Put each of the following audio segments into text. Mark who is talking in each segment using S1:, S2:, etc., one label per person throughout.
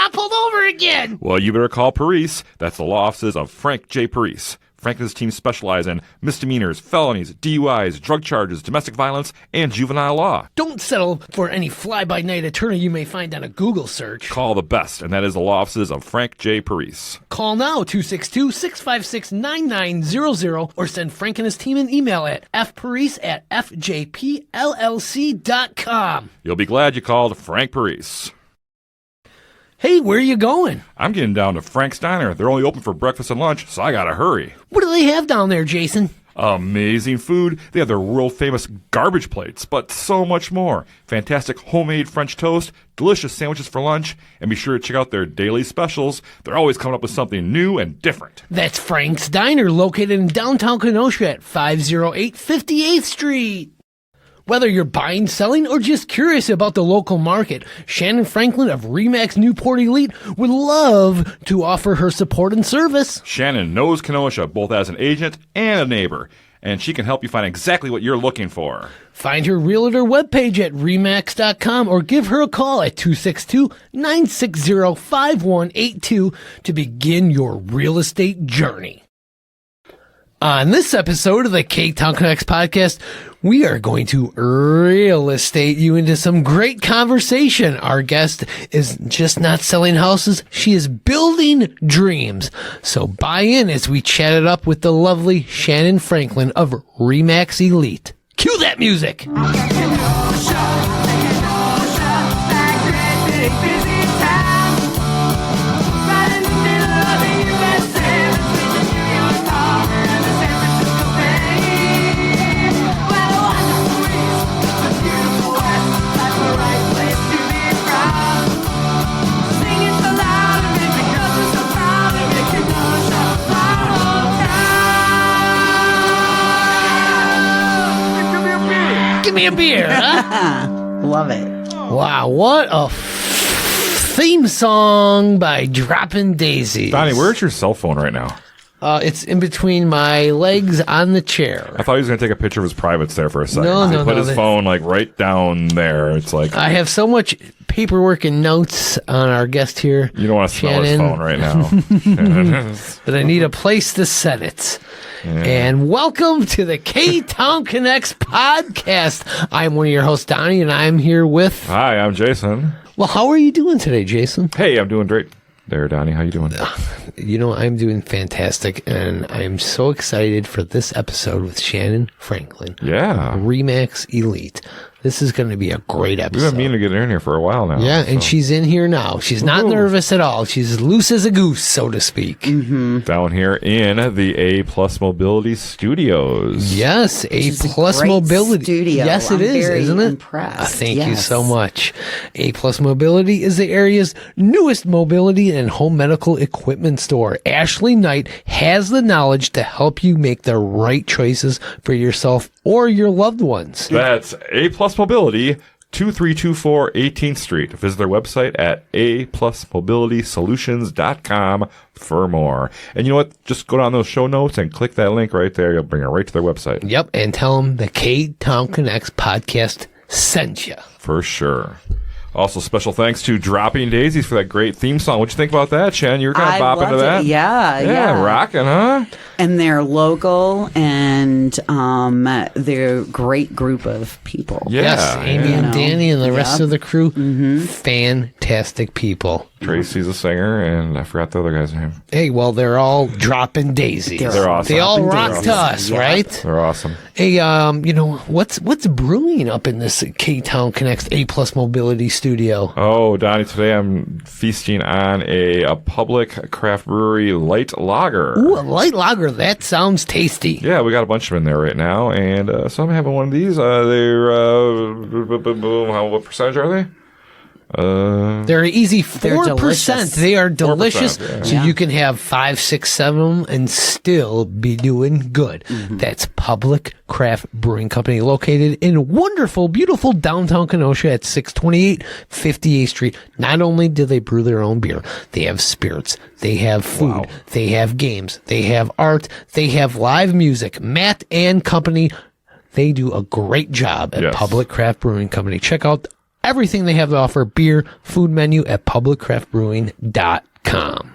S1: got pulled over again.
S2: Well, you better call Parise. That's the law offices of Frank J. Parise. Frank and his team specialize in misdemeanors, felonies, DUIs, drug charges, domestic violence, and juvenile law.
S1: Don't settle for any fly-by-night attorney you may find on a Google search.
S2: Call the best, and that is the law offices of Frank J. Parise.
S1: Call now, 262-656-9900, or send Frank and his team an email at fparise@fjpllc.com.
S2: You'll be glad you called Frank Parise.
S1: Hey, where are you going?
S2: I'm getting down to Frank's Diner. They're only open for breakfast and lunch, so I gotta hurry.
S1: What do they have down there, Jason?
S2: Amazing food. They have their world-famous garbage plates, but so much more. Fantastic homemade French toast, delicious sandwiches for lunch, and be sure to check out their daily specials. They're always coming up with something new and different.
S1: That's Frank's Diner, located in downtown Kenosha at 508 58th Street. Whether you're buying, selling, or just curious about the local market, Shannyn Franklin of ReMax Newport Elite would love to offer her support and service.
S2: Shannyn knows Kenosha both as an agent and a neighbor, and she can help you find exactly what you're looking for.
S1: Find her realtor webpage at ReMax.com or give her a call at 262-960-5182 to begin your real estate journey. On this episode of the Ktown Connects podcast, we are going to real estate you into some great conversation. Our guest is just not selling houses, she is building dreams. So buy in as we chat it up with the lovely Shannyn Franklin of ReMax Elite. Cue that music! Give me a beer, huh?
S3: Love it.
S1: Wow, what a theme song by Droppin' Daisies.
S2: Donnie, where's your cell phone right now?
S1: It's in between my legs on the chair.
S2: I thought he was going to take a picture of his privates there for a second.
S1: No,
S2: He
S1: no,
S2: put
S1: no,
S2: his phone like right down there. It's like
S1: I have so much paperwork and notes on our guest here.
S2: you don't want to smell his
S1: Shannyn,
S2: phone right now.
S1: but I need a place to set it. And welcome to the Ktown Connects podcast. I'm one of your hosts, Donnie, and I'm here with...
S2: Hi, I'm Jason.
S1: Well, how are you doing today, Jason?
S2: Hey, I'm doing great. There, Donnie, how you doing?
S1: You know, I'm doing fantastic, and I'm so excited for this episode with Shannyn Franklin.
S2: Yeah.
S1: ReMax Elite. This is going to be a great episode.
S2: We've been meaning to get her in here for a while now.
S1: Yeah, and she's in here now. She's not nervous at all. She's loose as a goose, so to speak.
S3: Mm-hmm.
S2: Down here in the A Plus Mobility Studios.
S1: Yes, A Plus
S3: great
S1: Mobility.
S3: studio.
S1: Yes, it
S3: I'm
S1: is,
S3: very
S1: isn't it?
S3: impressed.
S1: Thank you
S3: Yes.
S1: so much. A Plus Mobility is the area's newest mobility and home medical equipment store. Ashley Knight has the knowledge to help you make the right choices for yourself or your loved ones.
S2: That's A Plus Mobility, 2324 18th Street. Visit their website at aplusmobilitysolutions.com for more. And you know what? Just go down those show notes and click that link right there. You'll bring it right to their website.
S1: Yep, and tell them the Ktown Connects podcast sent you.
S2: For sure. Also, special thanks to Dropping Daisies for that great theme song. What'd you think about that, Shan? You were kind of bopping to
S3: loved
S2: that?
S3: it. Yeah.
S2: Rocking, huh?
S3: And they're local, and they're a great group of people.
S2: Yeah.
S1: Yes, Amy
S3: You
S1: and
S3: know.
S1: Danny and the rest
S3: Yep.
S1: of the crew, fantastic people.
S2: Tracy's a singer, and I forgot the other guy's name.
S1: Hey, well, they're all dropping daisies.
S2: They're awesome.
S1: They all
S3: Dropping
S1: rock
S3: daisies.
S1: to us,
S3: Yep.
S1: right?
S2: They're awesome.
S1: Hey, you know, what's brewing up in this Ktown Connects A Plus Mobility studio?
S2: Oh, Donnie, today I'm feasting on a public craft brewery light lager.
S1: Ooh, a light lager. That sounds tasty.
S2: Yeah, we got a bunch of them in there right now, and so I'm having one of these. What percentage are they?
S1: They're easy 4%.
S3: delicious.
S1: They are delicious.
S2: 4%, yeah.
S1: So
S3: Yeah.
S1: you can have 5, 6, 7 of them and still be doing good. That's Public Craft Brewing Company, located in wonderful, beautiful downtown Kenosha at 628 58th Street. Not only do they brew their own beer, they have spirits, they have food,
S2: Wow.
S1: they have games, they have art, they have live music. Matt and company, they do a great job at
S2: Yes.
S1: Public Craft Brewing Company. Check out everything they have to offer, beer, food menu at publiccraftbrewing.com.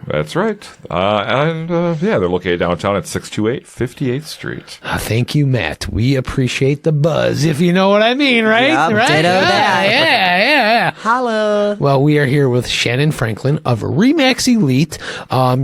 S2: That's right. They're located downtown at 628 58th Street.
S1: Thank you, Matt. We appreciate the buzz, if you know what I mean, right?
S3: Yep,
S1: right?
S3: ditto that.
S1: Yeah.
S3: Holla.
S1: Well, we are here with Shannyn Franklin of ReMax Elite.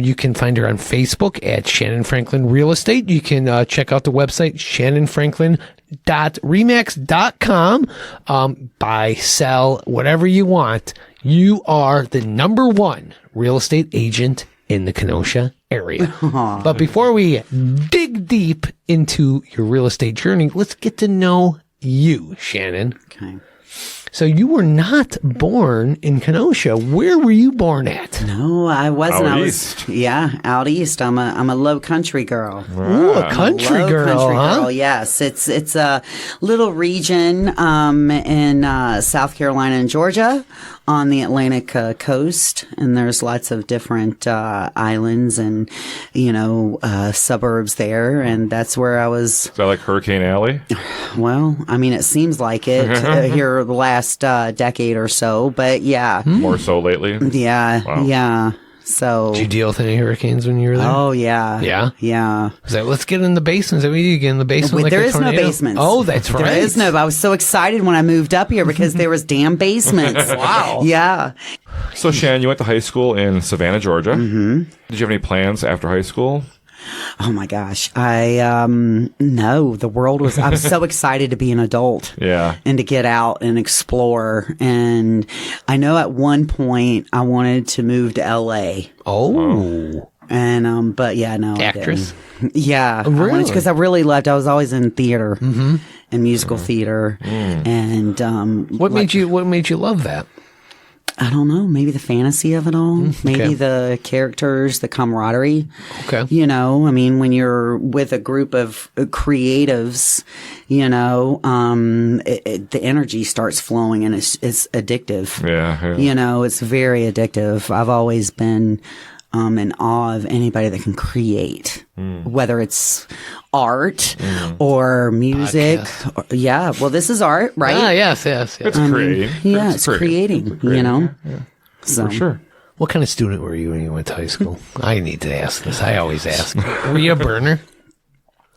S1: You can find her on Facebook at Shannyn Franklin Real Estate. You can check out the website, shannonfranklin.remax.com. Buy, sell, whatever you want. You are the number one real estate agent in the Kenosha area. But before we dig deep into your real estate journey, let's get to know you, Shannyn.
S3: Okay.
S1: So you were not born in Kenosha. Where were you born at?
S3: No, I wasn't.
S2: Out
S3: I was
S2: east.
S3: out east. I'm a low country girl.
S1: Ooh, a country
S3: Low
S1: girl,
S3: country
S1: huh?
S3: girl, yes. It's a little region in South Carolina and Georgia on the Atlantic coast, and there's lots of different islands and suburbs there, and that's where I was.
S2: Is that like Hurricane Alley?
S3: Well, I mean, it seems like it here the last decade or so, but yeah,
S2: More so lately?
S3: yeah,
S2: Wow.
S3: yeah. So.
S1: Did you deal with any hurricanes when you were there?
S3: Oh yeah,
S1: Yeah?
S3: yeah.
S1: So let's get in the basements. What do you get in the basement?
S3: Wait,
S1: like
S3: there
S1: a
S3: is no
S1: tornado?
S3: basements.
S1: Oh, that's right.
S3: There is no. I was so excited when I moved up here because there was damn basements.
S1: Wow.
S3: Yeah.
S2: So, Shannon, you went to high school in Savannah, Georgia. Mm-hmm. Did you have any plans after high school?
S3: Oh my gosh. No, the world was, I was so excited to be an adult.
S2: Yeah.
S3: And to get out and explore. And I know at one point I wanted to move to LA.
S1: Oh.
S3: And, but yeah, no.
S1: Actress?
S3: I didn't. Yeah.
S1: Really?
S3: Because I really loved, I was always in theater and musical theater. And,
S1: What made you love that?
S3: I don't know. Maybe the fantasy of it all. Maybe
S1: okay.
S3: the characters, the camaraderie.
S1: Okay.
S3: I mean, when you're with a group of creatives, the energy starts flowing and it's addictive.
S2: Yeah.
S3: It's very addictive. I've always been in awe of anybody that can create, whether it's art or music. Well, this is art, right?
S1: Ah, yes.
S2: It's creating.
S3: Yeah, it's creating,
S2: Yeah.
S3: So.
S2: For sure.
S1: What kind of student were you when you went to high school? I need to ask this. I always ask. Were you a burner?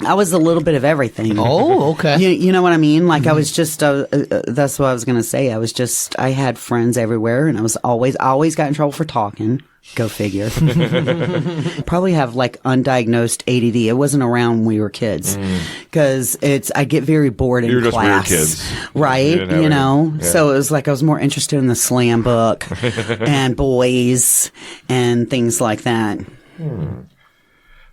S3: I was a little bit of everything.
S1: Oh, okay.
S3: You know what I mean? Like I was just, that's what I was going to say. I had friends everywhere and I always got in trouble for talking. Go figure. Probably have like undiagnosed ADD. It wasn't around when we were kids because I get very bored in
S2: You were just
S3: class.
S2: weird kids.
S3: Right.
S2: Yeah.
S3: So it was like I was more interested in the slam book and boys and things like that.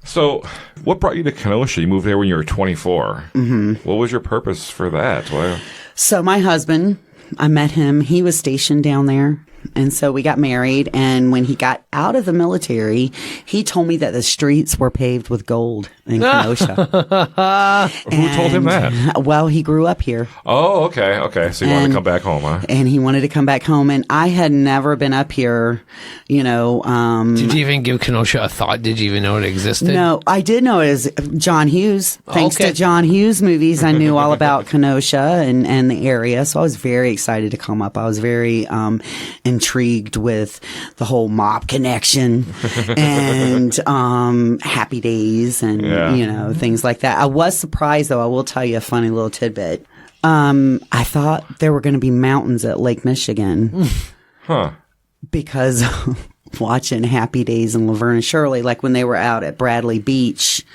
S2: So, what brought you to Kenosha? You moved there when you were 24. Mm-hmm. What was your purpose for that?
S3: So my husband, I met him. He was stationed down there. And so we got married. And when he got out of the military, he told me that the streets were paved with gold in Kenosha.
S2: Who told him that?
S3: Well, he grew up here.
S2: Oh, okay. Okay. So you wanted to come back home, huh?
S3: And he wanted to come back home. And I had never been up here,
S1: Did you even give Kenosha a thought? Did you even know it existed?
S3: No, I did know it as John Hughes. Thanks
S1: Okay.
S3: to John Hughes movies, I knew all about Kenosha and the area. So I was very excited to come up. I was very intrigued with the whole mob connection and Happy Days and things like that. I was surprised, though. I will tell you a funny little tidbit. I thought there were going to be mountains at Lake Michigan.
S2: Huh.
S3: Because watching Happy Days and Laverne and Shirley, like when they were out at Bradley Beach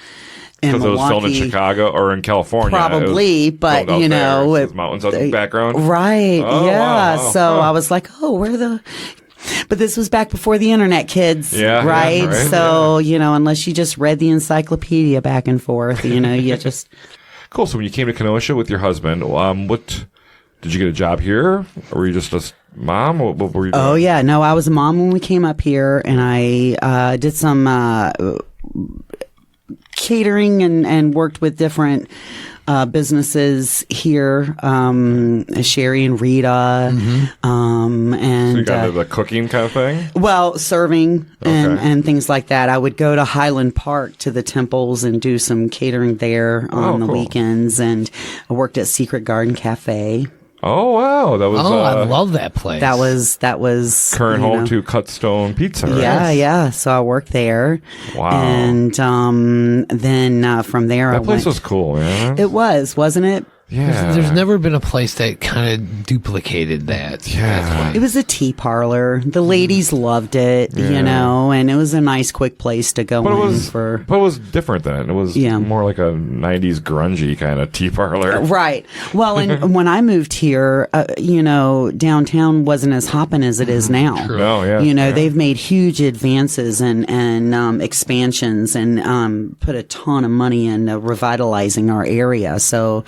S3: in
S2: Because it was filmed in
S3: Milwaukee.
S2: Chicago or in California.
S3: Probably, but
S2: filmed out there.
S3: it-
S2: There's mountains out in the background.
S3: Right.
S2: Oh,
S3: yeah.
S2: wow.
S3: So
S2: Huh.
S3: I was like, but this was back before the internet, kids.
S2: Yeah, yeah,
S3: Right.
S2: right,
S3: So, unless you just read the encyclopedia back and forth, you just.
S2: Cool. So when you came to Kenosha with your husband, what did you get a job here, or were you just a mom? What were you doing?
S3: Oh, yeah. No, I was a mom when we came up here, and I did some catering and worked with different businesses here, Sherry and Rita, and
S2: So you got into the cooking kind of thing?
S3: well, serving and,
S2: Okay.
S3: and things like that. I would go to Highland Park to the temples and do some catering there on the
S2: cool.
S3: weekends, and I worked at Secret Garden Cafe.
S2: Oh, wow. That was
S1: I love that place.
S3: That was
S2: current
S3: you
S2: home
S3: know,
S2: to Cutstone Pizza, right?
S3: Yeah. So I worked there.
S2: Wow.
S3: And then from there,
S2: That place was cool, man.
S3: It was, wasn't it?
S2: Yeah.
S1: There's never been a place that kind of duplicated that.
S2: Yeah.
S3: It was a tea parlor. The ladies loved it, you know, and it was a nice, quick place to go
S2: But it was different then. It was more like a 90s grungy kind of tea parlor.
S3: Right. Well, and when I moved here, you know, downtown wasn't as hopping as it is now.
S2: True. No, yeah.
S3: You know,
S2: yeah.
S3: they've made huge advances and expansions and put a ton of money into revitalizing our area. So,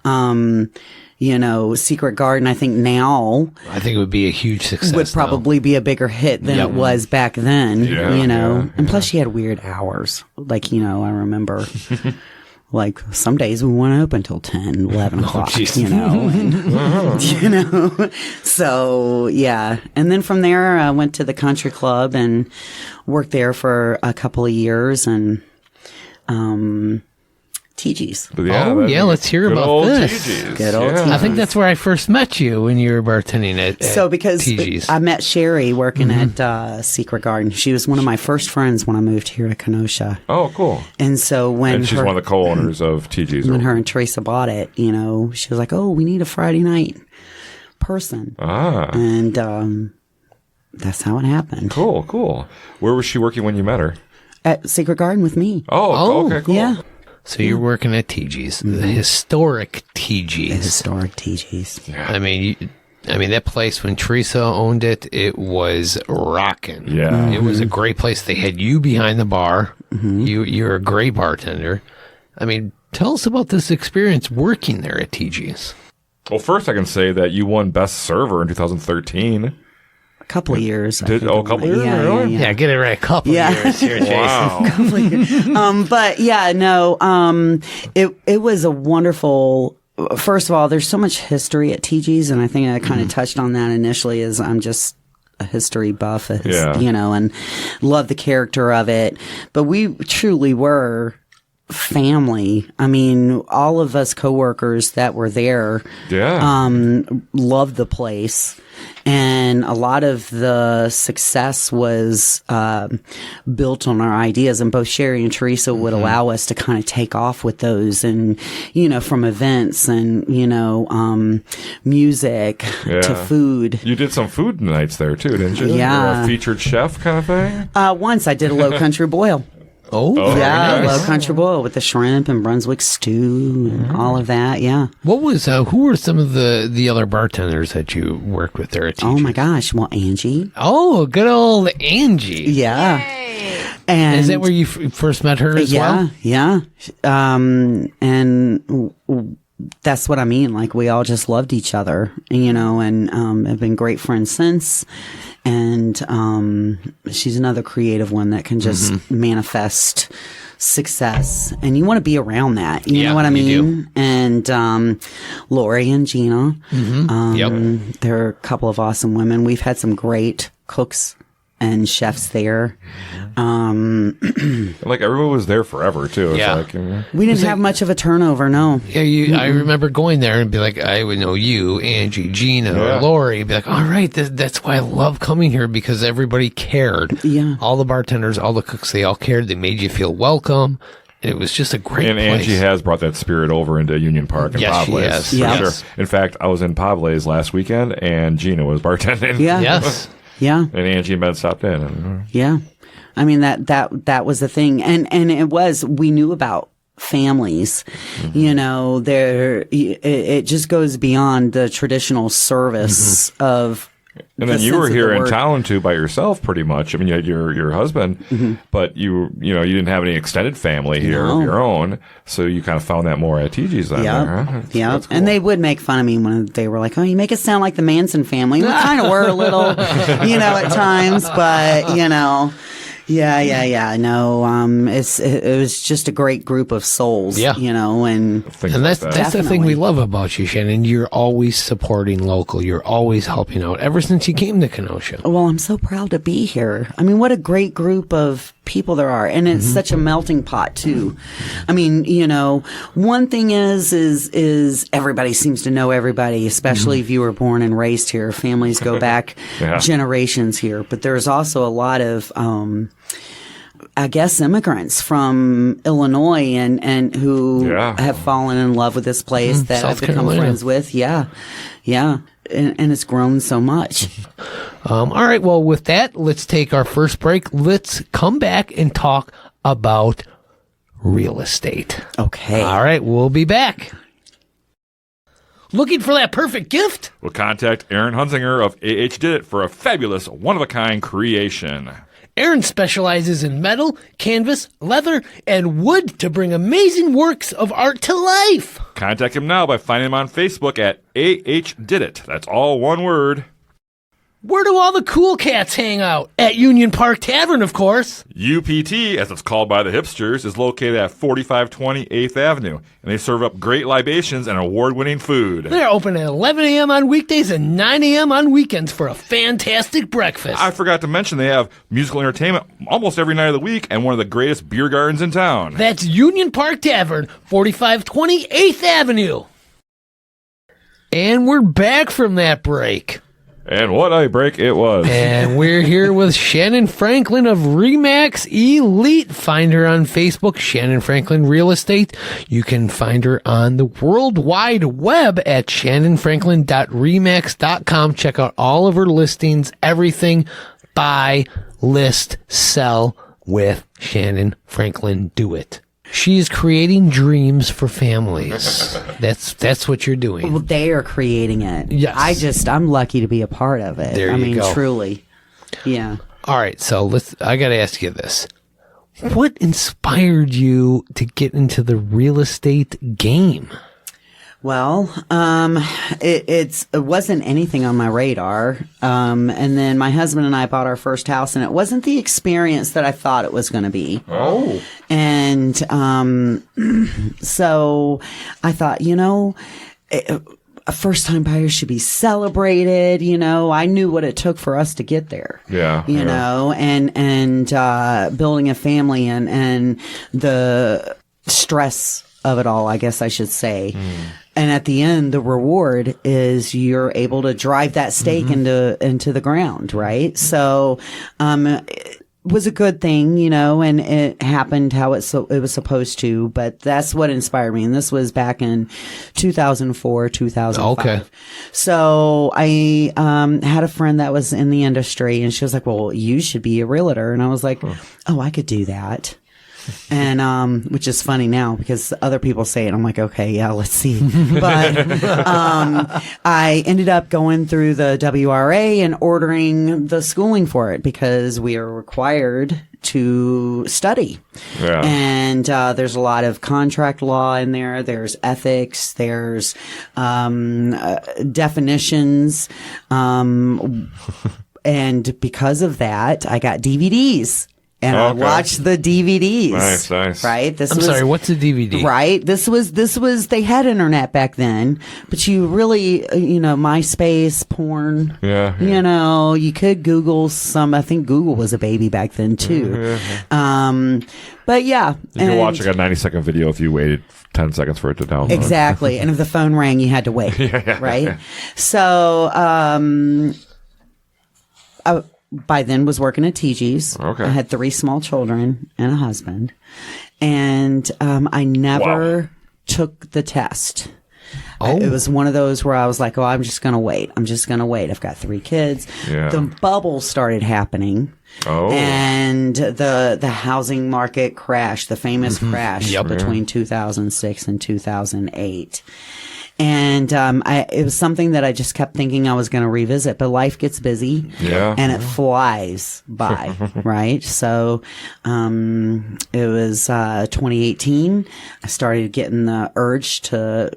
S3: you know, Secret Garden, I think now
S1: I think it would be a huge success.
S3: would probably be a bigger hit than it was back then, you know. And plus she had weird hours. Like, you know, I remember like some days we weren't open till 10, 11 o'clock, you know. And, you know. So, yeah. And then from there I went to the country club and worked there for a couple of years and TG's.
S2: But
S1: let's hear
S2: good
S1: about
S2: old
S1: this.
S2: TG's.
S3: Good old
S1: I think that's where I first met you when you were bartending at
S3: So because
S1: TG's.
S3: I met Sherry working at Secret Garden. She was one of my first friends when I moved here to Kenosha.
S2: Oh, cool.
S3: And so when
S2: And she's one of the co-owners of TG's.
S3: when her and Teresa bought it, you know, she was like, "Oh, we need a Friday night person." And that's how it happened.
S2: Cool. Where was she working when you met her?
S3: At Secret Garden with me.
S2: Oh, okay, cool.
S3: Yeah.
S1: So you're working at TG's, the historic TG's.
S3: Historic TG's.
S1: I mean, that place when Teresa owned it, it was rocking.
S2: Yeah.
S1: It was a great place. They had you behind the bar. You're a great bartender. I mean, tell us about this experience working there at TG's.
S2: Well, first I can say that you won Best Server in 2013.
S3: A couple of years.
S2: A couple years?
S3: Yeah,
S2: Really?
S1: Yeah, get it right. A couple years here, Jason.
S2: Wow.
S3: But yeah, no, it was a wonderful, first of all, there's so much history at TG's, and I think I kind of touched on that initially as I'm just a history buff, you know, and love the character of it. But we truly were family. I mean, all of us coworkers that were there, loved the place. And a lot of the success was built on our ideas, and both Sherry and Teresa would allow us to kind of take off with those, and you know, from events and you know, music to food.
S2: You did some food nights there too, didn't you?
S3: Yeah,
S2: You're a featured chef kind of thing.
S3: Once I did a Low Country boil.
S1: Oh,
S3: yeah,
S1: nice.
S3: Low Country boil with the shrimp and Brunswick stew and all of that. Yeah.
S1: What was who were some of the other bartenders that you worked with there at TG's?
S3: Oh my gosh! Well, Angie.
S1: Oh, good old Angie.
S3: Yeah. And
S1: is that where you first met her as well?
S3: Yeah. And that's what I mean. Like, we all just loved each other, you know, and have been great friends since. And she's another creative one that can just manifest success, and you want to be around that. You know what I mean? And Lori and Gina, they're a couple of awesome women. We've had some great cooks and chefs there.
S2: Like everyone was there forever too.
S1: Yeah.
S2: It's like,
S3: We didn't have much of a turnover, no.
S1: Yeah, I remember going there and be like, I would know you, Angie, Gina, or Lori. Be like, all right, that's why I love coming here, because everybody cared.
S3: Yeah.
S1: All the bartenders, all the cooks, they all cared. They made you feel welcome. And it was just a great
S2: and
S1: place.
S2: Angie has brought that spirit over into Union Park and
S1: Yes, she
S2: Pable's.
S1: has.
S2: For
S3: Yes.
S2: sure. In fact, I was in Pable's last weekend, and Gina was bartending.
S3: Yeah.
S1: Yes.
S3: Yeah.
S2: And Angie and Ben stopped in. And,
S3: Yeah. I mean, that was the thing. And it was, we knew about families, you know, it just goes beyond the traditional service of.
S2: and then you were here in town too by yourself, pretty much. I mean, you had your husband, but you didn't have any extended family here of your own, so you kind of found that more at TG's then.
S3: Yeah,
S2: huh?
S3: yeah.
S2: That's cool.
S3: And they would make fun of me when they were like, "Oh, you make it sound like the Manson family." We kind of were a little, you know, at times, but you know. Yeah. No, it was just a great group of souls, you know, and
S1: that's the thing we love about you, Shannyn. You're always supporting local. You're always helping out ever since you came to Kenosha.
S3: Well, I'm so proud to be here. I mean, what a great group of people there are, and it's such a melting pot too. I mean, you know, one thing is everybody seems to know everybody, especially if you were born and raised here. Families go back generations here, but there's also a lot of I guess immigrants from Illinois and who have fallen in love with this place that I've become friends with. Yeah. And it's grown so much.
S1: All right. Well, with that, let's take our first break. Let's come back and talk about real estate.
S3: Okay.
S1: All right. We'll be back. Looking for that perfect gift?
S2: We'll contact Aaron Hunzinger of AHDidIt for a fabulous, one-of-a-kind creation.
S1: Aaron specializes in metal, canvas, leather, and wood to bring amazing works of art to life.
S2: Contact him now by finding him on Facebook at AHDidIt. That's all one word.
S1: Where do all the cool cats hang out? At Union Park Tavern, of course.
S2: UPT, as it's called by the hipsters, is located at 4520 8th Avenue, and they serve up great libations and award-winning food.
S1: They're open at 11 a.m. on weekdays and 9 a.m. on weekends for a fantastic breakfast.
S2: I forgot to mention they have musical entertainment almost every night of the week and one of the greatest beer gardens in town.
S1: That's Union Park Tavern, 4520 8th Avenue. And we're back from that break.
S2: And what a break it was.
S1: And we're here with Shannyn Franklin of ReMax Elite. Find her on Facebook, Shannyn Franklin Real Estate. You can find her on the World Wide Web at shannonfranklin.remax.com. Check out all of her listings, everything. Buy, list, sell with Shannyn Franklin. Do it. She's creating dreams for families. That's what you're doing.
S3: Well, they are creating it.
S1: Yes.
S3: I'm lucky to be a part of it.
S1: There you go.
S3: Truly. Yeah.
S1: All right, so I got to ask you this. What inspired you to get into the real estate game?
S3: Well, it wasn't anything on my radar. And then my husband and I bought our first house, and it wasn't the experience that I thought it was going to be.
S2: Oh.
S3: And, so I thought, a first-time buyer should be celebrated. I knew what it took for us to get there.
S2: Yeah.
S3: And building a family and the stress of it all, I guess I should say. And at the end, the reward is you're able to drive that stake into the ground, right? So, it was a good thing, and it happened how it was supposed to, but that's what inspired me. And this was back in 2004, 2005.
S1: Okay.
S3: So I, had a friend that was in the industry, and she was like, well, you should be a realtor. And I was like, oh, I could do that. And, which is funny now because other people say it. I'm like, okay, yeah, let's see. But, I ended up going through the WRA and ordering the schooling for it because we are required to study.
S2: Yeah.
S3: And, there's a lot of contract law in there. There's ethics. There's, definitions. And because of that, I got DVDs. And I watched the DVDs.
S2: Nice.
S3: Right?
S1: I'm sorry, what's a DVD?
S3: Right? This was, they had internet back then, but you really, MySpace, porn.
S2: Yeah.
S3: You could Google I think Google was a baby back then too. But yeah.
S2: You could watch like a 90-second video if you waited 10 seconds for it to download.
S3: Exactly. And if the phone rang, you had to wait. Right? So, by then was working at TG's.
S2: Okay.
S3: I had 3 small children and a husband. And I never took the test.
S1: Oh.
S3: It was one of those where I was like, I'm just going to wait. I've got 3 kids.
S2: Yeah.
S3: The bubble started happening.
S2: Oh.
S3: And the housing market crashed, the famous crash between 2006 and 2008. And it was something that I just kept thinking I was going to revisit, but life gets busy, and it flies by, right? So it was 2018. I started getting the urge to,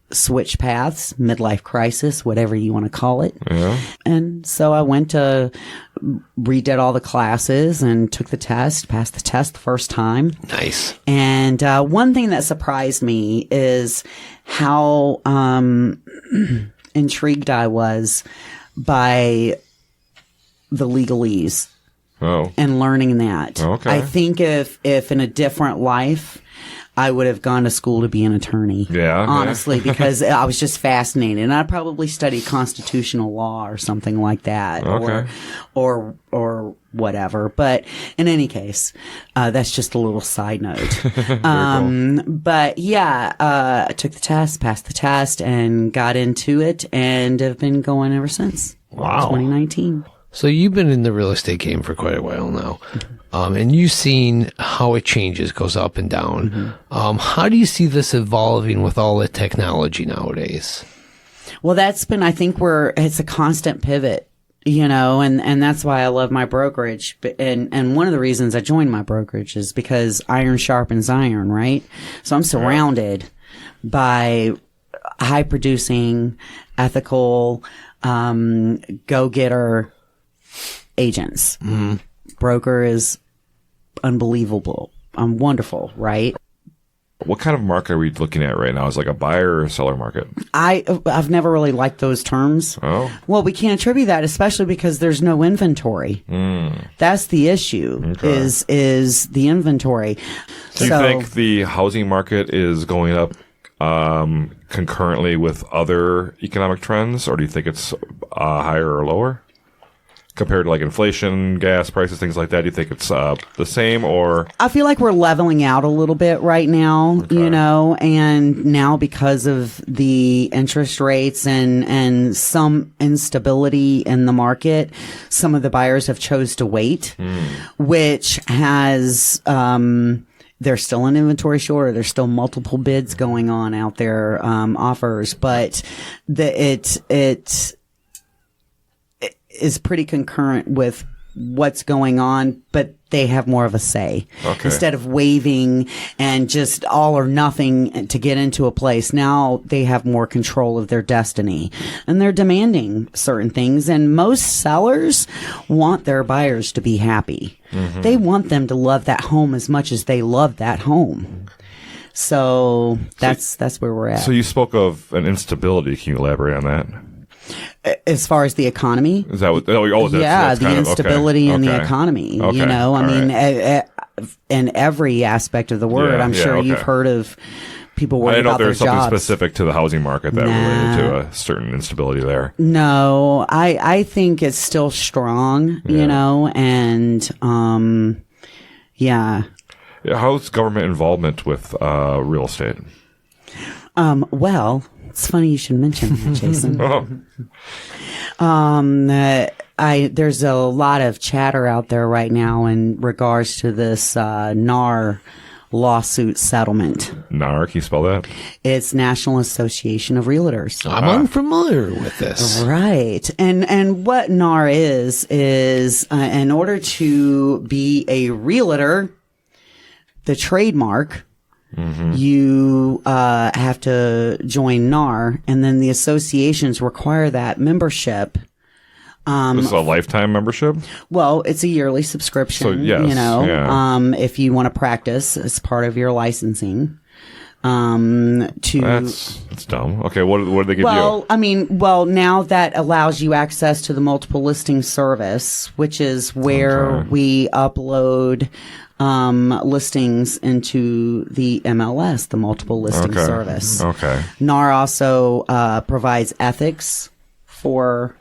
S3: switch paths, midlife crisis, whatever you want to call it.
S2: Yeah.
S3: And so I went to redid all the classes and took the test, passed the test the first time.
S1: Nice.
S3: And one thing that surprised me is how intrigued I was by the legalese and learning that.
S2: Okay.
S3: I think if in a different life, I would have gone to school to be an attorney.
S2: Yeah.
S3: Honestly, because I was just fascinated. And I'd probably study constitutional law or something like that.
S2: Okay.
S3: Or whatever. But in any case, that's just a little side note.
S2: Cool.
S3: But yeah, I took the test, passed the test, and got into it, and have been going ever since.
S1: Wow.
S3: 2019.
S1: So you've been in the real estate game for quite a while now. And you've seen how it changes, goes up and down. How do you see this evolving with all the technology nowadays?
S3: Well, that's been, I think it's a constant pivot, and that's why I love my brokerage. And one of the reasons I joined my brokerage is because iron sharpens iron, right? So I'm surrounded by high producing, ethical, go-getter agents. Broker is unbelievable. Wonderful, right?
S2: What kind of market are we looking at right now? Is it like a buyer or seller market?
S3: I've never really liked those terms.
S2: Oh.
S3: Well, we can't attribute that, especially because there's no inventory. That's the issue.
S2: Okay.
S3: Is the inventory.
S2: Do you think the housing market is going up concurrently with other economic trends, or do you think it's higher or lower? Compared to like inflation, gas prices, things like that, do you think it's the same, or?
S3: I feel like we're leveling out a little bit right now, and now because of the interest rates and some instability in the market, some of the buyers have chose to wait, which has, there's still an inventory short. There's still multiple bids going on out there, offers, but it is pretty concurrent with what's going on, but they have more of a say.
S2: Okay.
S3: Instead of waving and just all or nothing to get into a place, now they have more control of their destiny, and they're demanding certain things. And most sellers want their buyers to be happy. They want them to love that home as much as they love that home. So that's where we're at.
S2: So you spoke of an instability. Can you elaborate on that?
S3: As far as the economy?
S2: Is that what? That's
S3: the instability in the economy.
S2: Okay.
S3: In every aspect of the word. I'm sure you've heard of people worried about their jobs. I didn't know if there's something
S2: specific to the housing market that related to a certain instability there.
S3: No, I think it's still strong, and
S2: How's government involvement with real estate?
S3: Well, it's funny you should mention that, Jason. There's a lot of chatter out there right now in regards to this NAR lawsuit settlement.
S2: NAR, can you spell that?
S3: It's National Association of Realtors.
S1: I'm unfamiliar with this.
S3: Right. And what NAR is in order to be a realtor, the trademark, you have to join NAR, and then the associations require that membership.
S2: This is a lifetime membership?
S3: Well, it's a yearly subscription.
S2: So, yes,
S3: if you want to practice as part of your licensing.
S2: That's dumb. Okay, what do they give you?
S3: Now that allows you access to the multiple listing service, which is where we upload listings into the MLS, the multiple listing service. Okay. NAR also provides ethics for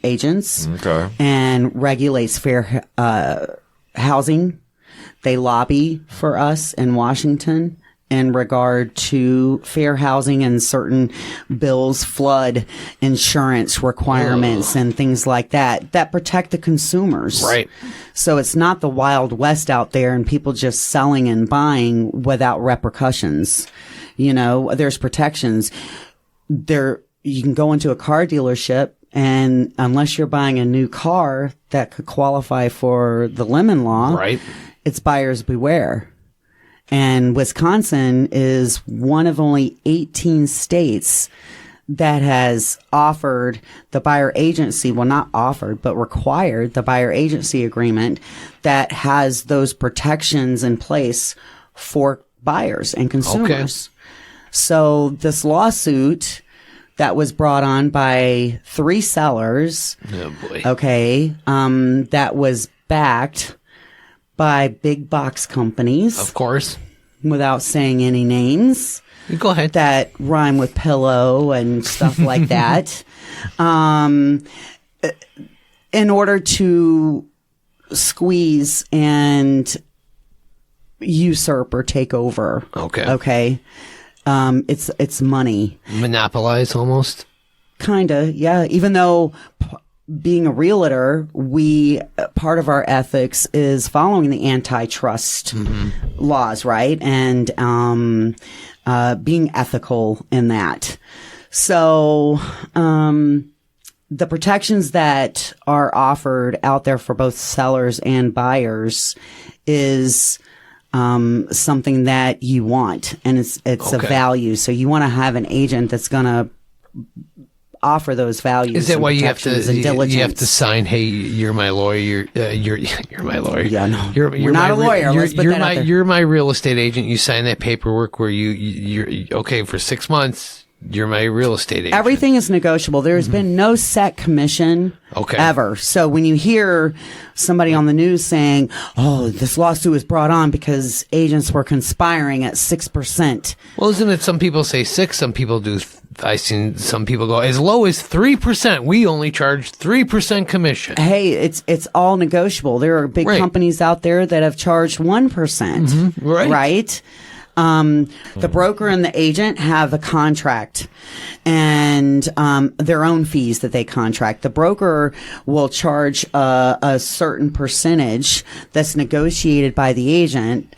S3: agents and regulates fair housing. They lobby for us in Washington in regard to fair housing and certain bills, flood insurance requirements and things like that protect the consumers. Right. So it's not the Wild West out there and people just selling and buying without repercussions. There's protections. You can go into a car dealership, and unless you're buying a new car that could qualify for the lemon law, it's buyers beware. And Wisconsin is one of only 18 states that has offered the buyer agency, well, not offered, but required the buyer agency agreement that has those protections in place for buyers and consumers. So this lawsuit that was brought on by 3 sellers, that was backed by big box companies.
S1: Of course.
S3: Without saying any names.
S1: You go ahead.
S3: That rhyme with pillow and stuff like that. In order to squeeze and usurp or take over. Okay. It's money.
S1: Monopolize almost.
S3: Kinda, yeah. Even though being a realtor, part of our ethics is following the antitrust laws, right? And being ethical in that. So, the protections that are offered out there for both sellers and buyers is something that you want, and it's a value. So you want to have an agent that's going to offer those values.
S1: Is that why you have
S3: to
S1: sign? Hey, you're my lawyer. You're my lawyer.
S3: Yeah, no,
S1: you're
S3: not a lawyer.
S1: You're my real estate agent. You sign that paperwork where you're okay for 6 months. You're my real estate agent.
S3: Everything is negotiable. There's been no set commission ever. So when you hear somebody on the news saying, oh, this lawsuit was brought on because agents were conspiring at 6%.
S1: Well, isn't it some people say 6, some people do. I've seen some people go as low as 3%. We only charge 3% commission.
S3: Hey, it's all negotiable. There are big companies out there that have charged 1%. Right? The broker and the agent have a contract and their own fees that they contract. The broker will charge a certain percentage that's negotiated by the agent.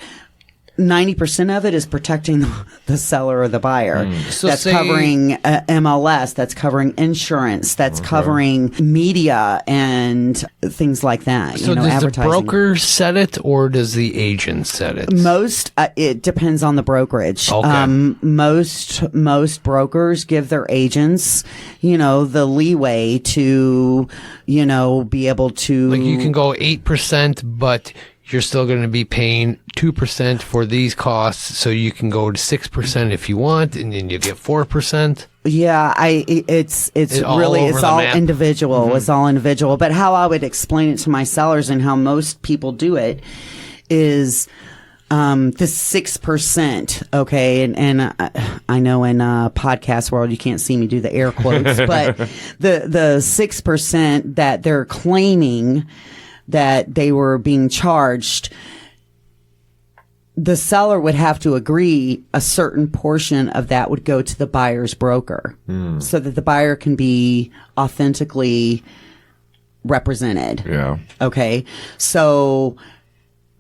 S3: 90% of it is protecting the seller or the buyer. So that's covering MLS, that's covering insurance, that's covering media and things like that.
S1: So does the broker set it or does the agent set it?
S3: It depends on the brokerage.
S1: Okay.
S3: Most brokers give their agents, the leeway to, be able to.
S1: Like you can go 8%, but you're still going to be paying 2% for these costs, so you can go to 6% if you want, and then you get 4%.
S3: Yeah, it's all individual. It's all individual. But how I would explain it to my sellers and how most people do it is the 6%. Okay, and I know in podcast world you can't see me do the air quotes, but the 6% that they're claiming that they were being charged, the seller would have to agree a certain portion of that would go to the buyer's broker so that the buyer can be authentically represented.
S2: Yeah.
S3: Okay. So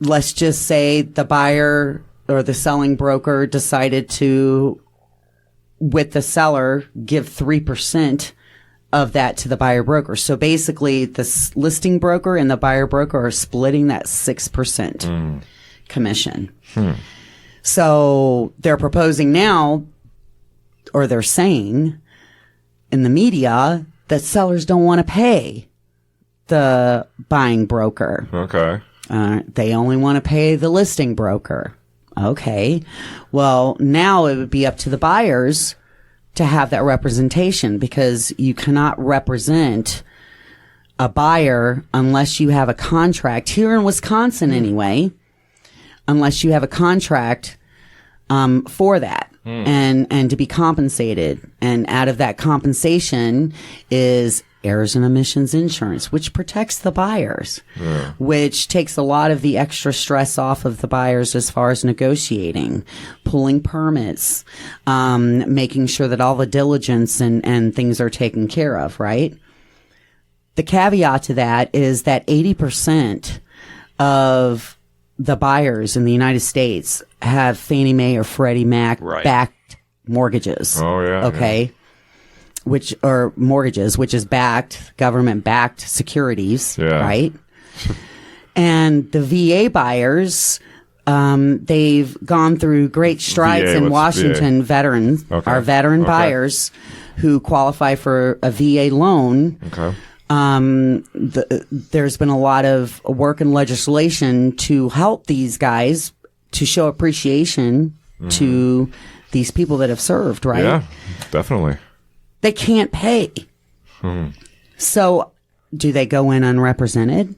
S3: let's just say the buyer or the selling broker decided to, with the seller, give 3% of that to the buyer broker. So basically the listing broker and the buyer broker are splitting that 6% commission. So they're proposing now, or they're saying in the media that sellers don't want to pay the buying broker.
S2: Okay.
S3: They only want to pay the listing broker. Okay. Well, now it would be up to the buyers to have that representation, because you cannot represent a buyer unless you have a contract here in Wisconsin anyway, unless you have a contract for that and to be compensated. And out of that compensation is errors and omissions insurance, which protects the buyers, which takes a lot of the extra stress off of the buyers as far as negotiating, pulling permits, making sure that all the diligence and things are taken care of, right? The caveat to that is that 80% of the buyers in the United States have Fannie Mae or Freddie Mac backed mortgages.
S2: Oh, yeah.
S3: Okay. Yeah. Which are mortgages, which is government backed securities, right? And the VA buyers, they've gone through great strides in Washington. Veterans, our veteran buyers who qualify for a VA loan. Okay. There's been a lot of work and legislation to help these guys to show appreciation to these people that have served, right?
S2: Yeah, definitely.
S3: They can't pay. So do they go in unrepresented?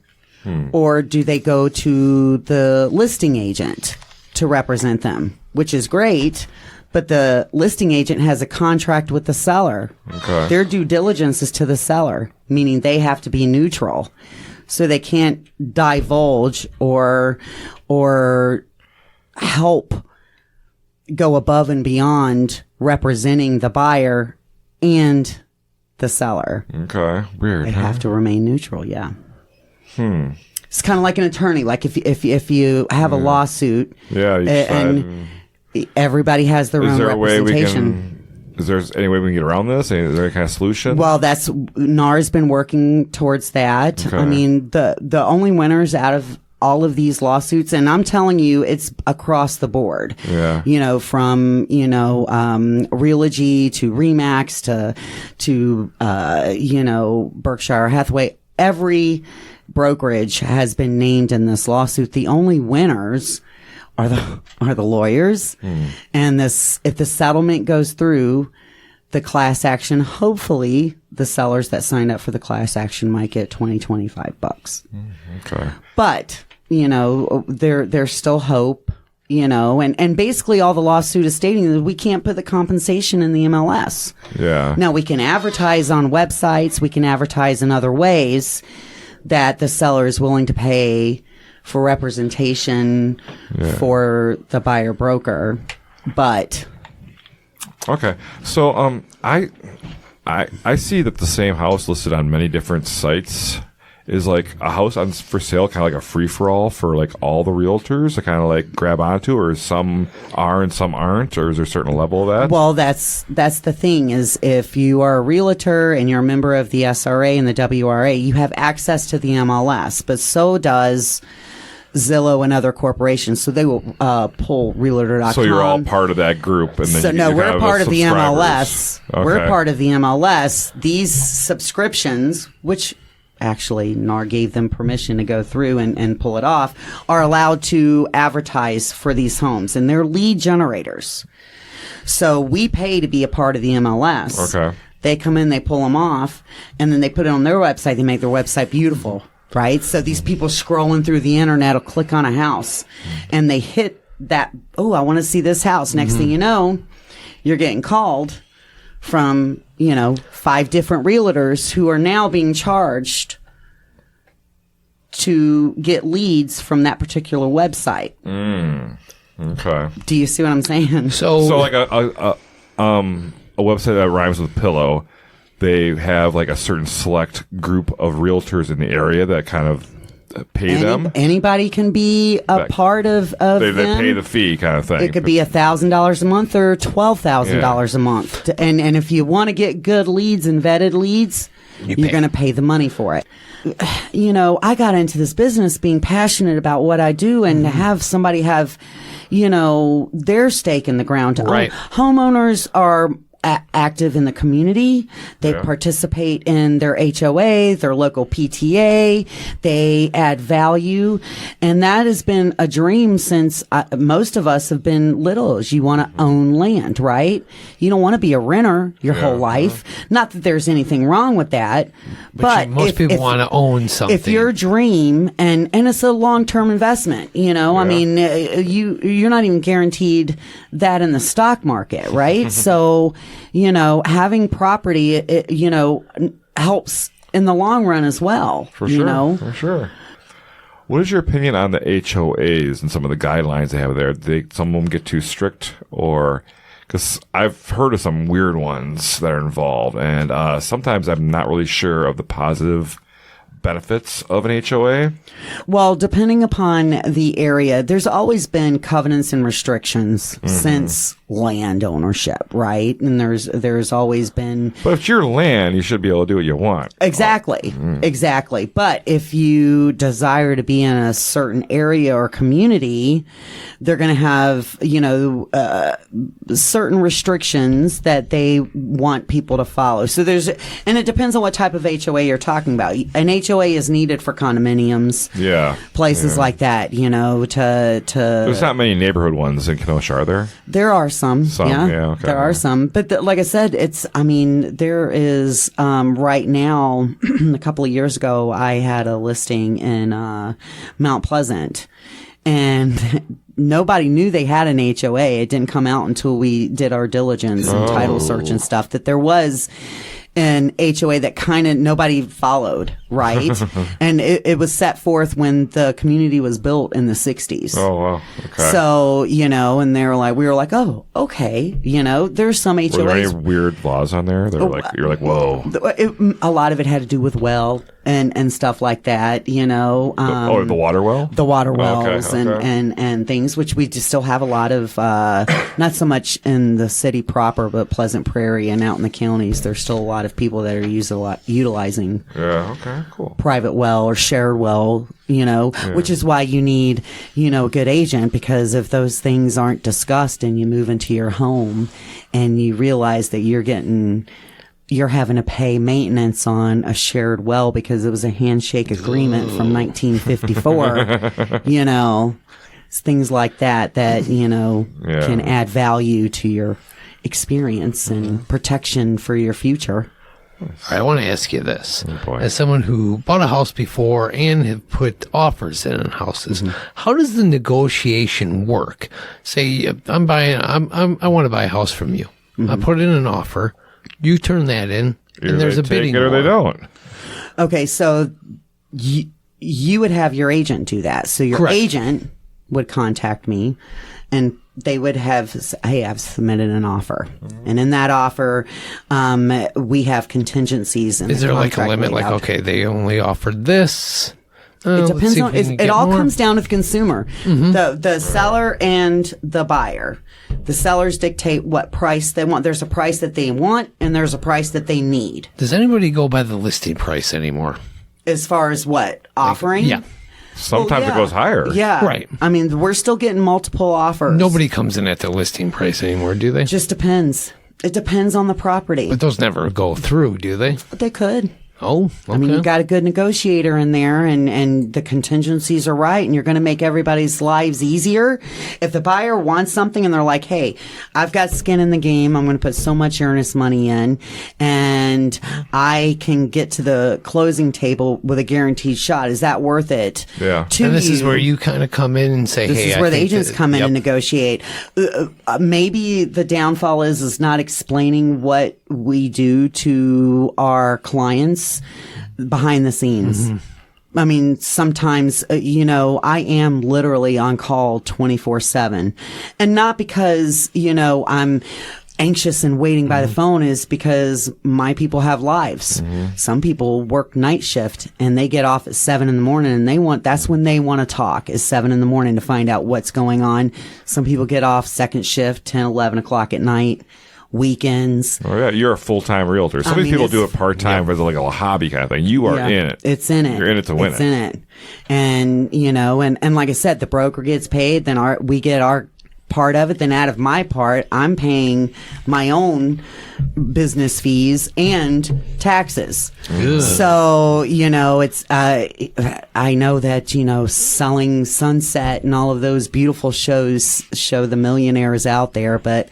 S3: or do they go to the listing agent to represent them, which is great. But the listing agent has a contract with the seller.
S2: Okay.
S3: Their due diligence is to the seller, meaning they have to be neutral. So they can't divulge or help go above and beyond representing the buyer and the seller.
S2: Okay. Weird.
S3: They have to remain neutral, yeah. It's kind of like an attorney. Like if you have a lawsuit,
S2: Yeah. You
S3: and everybody has their own representation.
S2: Is there any way we can get around this? Is there any kind of solution?
S3: Well, NAR's been working towards that.
S2: Okay.
S3: I mean, the only winners out of all of these lawsuits, and I'm telling you, it's across the board.
S2: Yeah.
S3: You know, from, Realogy to ReMax to Berkshire Hathaway. Every brokerage has been named in this lawsuit. The only winners are the lawyers. And if the settlement goes through, the class action, hopefully the sellers that signed up for the class action might get $20-25.
S2: Okay.
S3: But, there's still hope, and basically all the lawsuit is stating that we can't put the compensation in the MLS.
S2: Yeah.
S3: Now we can advertise on websites, we can advertise in other ways that the seller is willing to pay for representation for the buyer broker, but
S2: Okay. So I see that the same house listed on many different sites is like a house for sale, kind of like a free for all for like all the realtors to kind of like grab onto, or some are and some aren't, or is there a certain level of that?
S3: Well, that's the thing is if you are a realtor and you're a member of the SRA and the WRA, you have access to the MLS, but so does Zillow and other corporations, so they will pull Realtor.com.
S2: So you're all part of that group, and then
S3: we're part of the MLS.
S2: Okay.
S3: We're part of the MLS. These subscriptions, which actually NAR gave them permission to go through and pull it off, are allowed to advertise for these homes, and they're lead generators. So we pay to be a part of the MLS.
S2: Okay.
S3: They come in, they pull them off, and then they put it on their website. They make their website beautiful. Right? So these people scrolling through the internet will click on a house and they hit that, oh, I want to see this house. Next thing you know, you're getting called from, 5 different realtors who are now being charged to get leads from that particular website.
S2: Okay.
S3: Do you see what I'm saying?
S2: So like a website that rhymes with pillow, they have like a certain select group of realtors in the area that kind of pay them.
S3: Anybody can be a part of
S2: they
S3: them.
S2: pay the fee kind of thing.
S3: It could be $1,000 a month or $12,000 a month. And if you want to get good leads and vetted leads, you're going to pay the money for it. I got into this business being passionate about what I do, and to have somebody have, their stake in the ground to own. Homeowners are active in the community. They participate in their HOA, their local PTA. They add value. And that has been a dream since most of us have been littles. You want to own land, right? You don't want to be a renter your whole life. Not that there's anything wrong with that. But
S1: most people want to own something.
S3: If your dream, and it's a long-term investment, I mean, you're not even guaranteed that in the stock market, right? So, having property, it helps in the long run as well.
S2: For sure. What is your opinion on the HOAs and some of the guidelines they have there? Do some of them get too strict, or because I've heard of some weird ones that are involved, and sometimes I'm not really sure of the positive benefits of an HOA?
S3: Well, depending upon the area, there's always been covenants and restrictions since land ownership, right? And there's always been.
S2: But if it's your land, you should be able to do what you want.
S3: Exactly. Exactly. But if you desire to be in a certain area or community, they're going to have, certain restrictions that they want people to follow. So and it depends on what type of HOA you're talking about. An HOA HOA is needed for condominiums.
S2: Yeah.
S3: Places like that, you know, to
S2: There's not many neighborhood ones in Kenosha, are there?
S3: There are some.
S2: Yeah, okay.
S3: There are some. But like I said, there is, right now, a couple of years ago, I had a listing in Mount Pleasant. And nobody knew they had an HOA. It didn't come out until we did our diligence and title search and stuff, that there was an HOA that kind of nobody followed, right? And it was set forth when the community was built in the 60s.
S2: Oh, wow. Okay.
S3: So, you know, and we were like, oh, okay. You know, there's some HOAs.
S2: Were there any weird laws on there? You're like, whoa.
S3: A lot of it had to do with well and stuff like that, you know.
S2: The water well?
S3: The water wells
S2: okay.
S3: and things, which we just still have a lot of, not so much in the city proper, but Pleasant Prairie and out in the counties. There's still a lot of people that are utilizing
S2: cool.
S3: private well or shared well, you know, which is why you need, you know, a good agent, because if those things aren't discussed and you move into your home and you realize that you're having to pay maintenance on a shared well because it was a handshake agreement from 1954, you know, it's things like that, you know, can add value to your experience and protection for your future.
S1: I want to ask you this.
S2: Oh, boy.
S1: As someone who bought a house before and have put offers in on houses, how does the negotiation work? Say I want to buy a house from you. I put in an offer. You turn that in, and there's a bidding war.
S2: Or they don't.
S3: Okay, so you would have your agent do that. So your agent would contact me, and they would have, hey, I've submitted an offer. And in that offer, we have contingencies.
S1: Is there like a limit? Like, okay, they only offered this.
S3: It depends on, it all comes down to the consumer, the seller and the buyer. The sellers dictate what price they want. There's a price that they want, and there's a price that they need.
S1: Does anybody go by the listing price anymore?
S3: As far as what? Offering?
S1: Yeah.
S2: Sometimes it goes higher.
S3: Yeah.
S1: Right.
S3: I mean, we're still getting multiple offers.
S1: Nobody comes in at the listing price anymore, do they?
S3: Just depends. It depends on the property.
S1: But those never go through, do they?
S3: But they could.
S1: Oh, okay.
S3: I mean, you got a good negotiator in there, and the contingencies are right, and you're going to make everybody's lives easier. If the buyer wants something and they're like, hey, I've got skin in the game, I'm going to put so much earnest money in, and I can get to the closing table with a guaranteed shot, is that worth it?
S2: Yeah.
S1: And this is where you kind of come in and say,
S3: This
S1: hey,
S3: is where the agents come in and negotiate. Maybe the downfall is not explaining what we do to our clients behind the scenes. I mean, sometimes, you know, I am literally on call 24/7, and not because, you know, I'm anxious and waiting by the phone, is because my people have lives. Some people work night shift and they get off at 7 a.m. and that's when they want to talk, is 7 a.m. to find out what's going on. Some people get off second shift 10, 11 o'clock at night. Weekends.
S2: Oh yeah, you're a full-time realtor. Some of these people do it part-time as like a hobby kind of thing. You are in it.
S3: It's in it.
S2: You're in it to win
S3: It's in it. And, you know, and like I said, the broker gets paid, then we get our part of it, then out of my part, I'm paying my own business fees and taxes. So, you know, it's, I know that, you know, Selling Sunset and all of those beautiful shows show the millionaires out there, but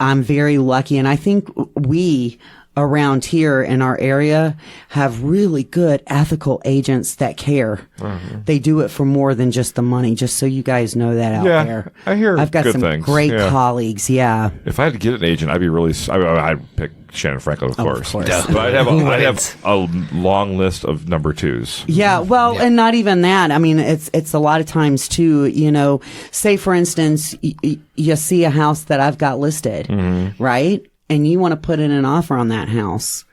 S3: I'm very lucky, and I think we around here in our area have really good ethical agents that care. They do it for more than just the money, just so you guys know that out there.
S2: I hear
S3: I've got
S2: good
S3: some
S2: things.
S3: great colleagues, If
S2: I had to get an agent, I'd be really, I'd pick Shannyn Franklin, of course.
S3: Yeah.
S2: But I'd have a long list of number twos.
S3: Yeah, well, and not even that. I mean, it's a lot of times too, you know, say for instance, you see a house that I've got listed, right? And you want to put in an offer on that house.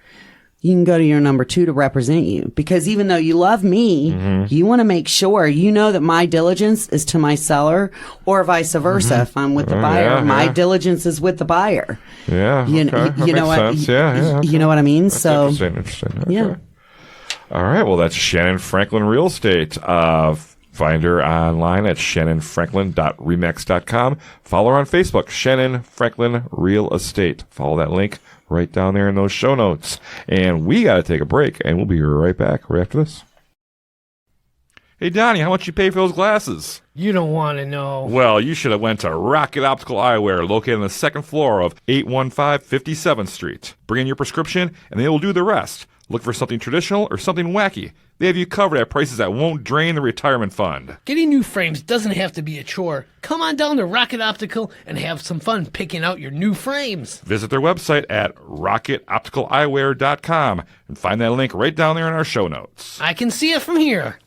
S3: You can go to your number two to represent you, because even though you love me, you want to make sure you know that my diligence is to my seller, or vice versa. If I'm with the buyer, my diligence is with the buyer.
S2: Yeah.
S3: You know what? You know what I mean?
S2: That's
S3: so
S2: interesting. Okay.
S3: Yeah.
S2: All right. Well, that's Shannyn Franklin Real Estate. Find her online at shannynfranklin.remax.com. Follow her on Facebook, Shannyn Franklin Real Estate. Follow that link right down there in those show notes. And we got to take a break, and we'll be right back right after this. Hey, Donnie, how much you pay for those glasses?
S1: You don't want to know.
S2: Well, you should have went to Rockit Optical Eyewear, located on the second floor of 815 57th Street. Bring in your prescription, and they will do the rest. Look for something traditional or something wacky. They have you covered at prices that won't drain the retirement fund.
S1: Getting new frames doesn't have to be a chore. Come on down to Rockit Optical and have some fun picking out your new frames.
S2: Visit their website at rocketopticaleyewear.com and find that link right down there in our show notes.
S1: I can see it from here.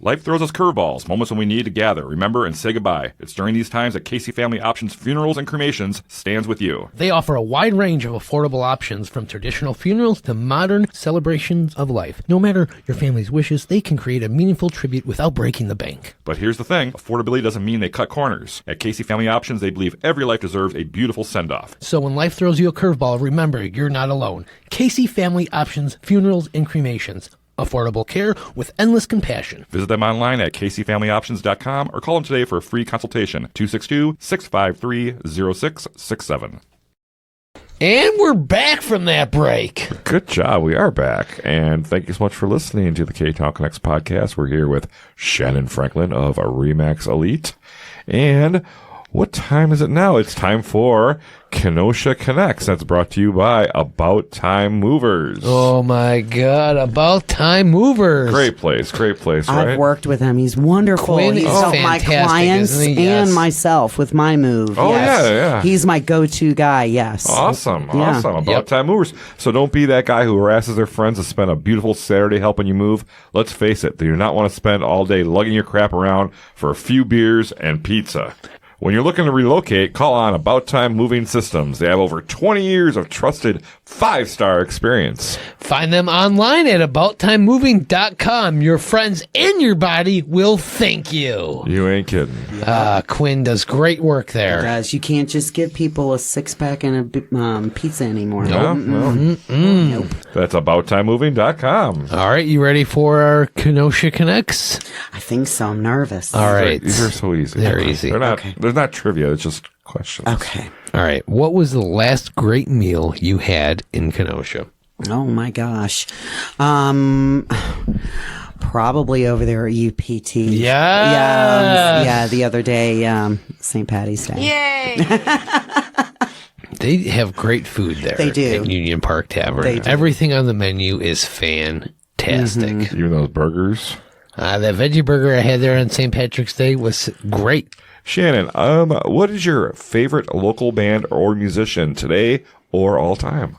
S2: Life throws us curveballs, moments when we need to gather, remember, and say goodbye. It's during these times that Casey Family Options Funerals and Cremations stands with you.
S1: They offer a wide range of affordable options, from traditional funerals to modern celebrations of life. No matter your family's wishes, they can create a meaningful tribute without breaking the bank.
S2: But here's the thing, affordability doesn't mean they cut corners. At Casey Family Options, they believe every life deserves a beautiful send-off.
S1: So when life throws you a curveball, remember, you're not alone. Casey Family Options Funerals and Cremations. Affordable care with endless compassion.
S2: Visit them online at caseyfamilyoptions.com or call them today for a free consultation. 262-653-0667.
S1: And we're back from that break.
S2: Good job. We are back. And thank you so much for listening to the Ktown Connects podcast. We're here with Shannyn Franklin of ReMax Elite. And what time is it now? It's time for Kenosha Connects. That's brought to you by About Time Movers.
S1: Oh, my God. About Time Movers.
S2: Great place, right?
S3: I've worked with him. He's wonderful.
S1: Quinn
S3: He's
S1: is
S3: helped my
S1: fantastic,
S3: clients
S1: isn't he? Yes.
S3: and myself with my move.
S2: Oh,
S3: yes.
S2: yeah.
S3: He's my go-to guy, yes.
S2: Awesome.
S3: Yeah.
S2: About Time Movers. So don't be that guy who harasses their friends to spend a beautiful Saturday helping you move. Let's face it, they do not want to spend all day lugging your crap around for a few beers and pizza. When you're looking to relocate, call on About Time Moving Systems. They have over 20 years of trusted 5-star experience.
S1: Find them online at abouttimemoving.com. Your friends and your body will thank you.
S2: You ain't kidding.
S1: Quinn does great work there.
S3: Guys, you can't just give people a 6-pack and a pizza anymore.
S2: Nope. That's abouttimemoving.com.
S1: All right, you ready for our Kenosha Connects?
S3: I think so. I'm nervous.
S1: All right.
S2: These are so easy.
S1: They're easy.
S2: They're not.
S3: Okay.
S2: They're not trivia. It's just questions.
S3: Okay.
S1: All right. What was the last great meal you had in Kenosha?
S3: Oh my gosh. Probably over there at UPT. Yeah, the other day, St. Patty's Day.
S1: Yay! They have great food there.
S3: They do.
S1: At Union Park Tavern.
S3: They do.
S1: Everything on the menu is fantastic.
S2: Even those burgers.
S1: That veggie burger I had there on St. Patrick's Day was great.
S2: Shannyn, what is your favorite local band or musician today or all time?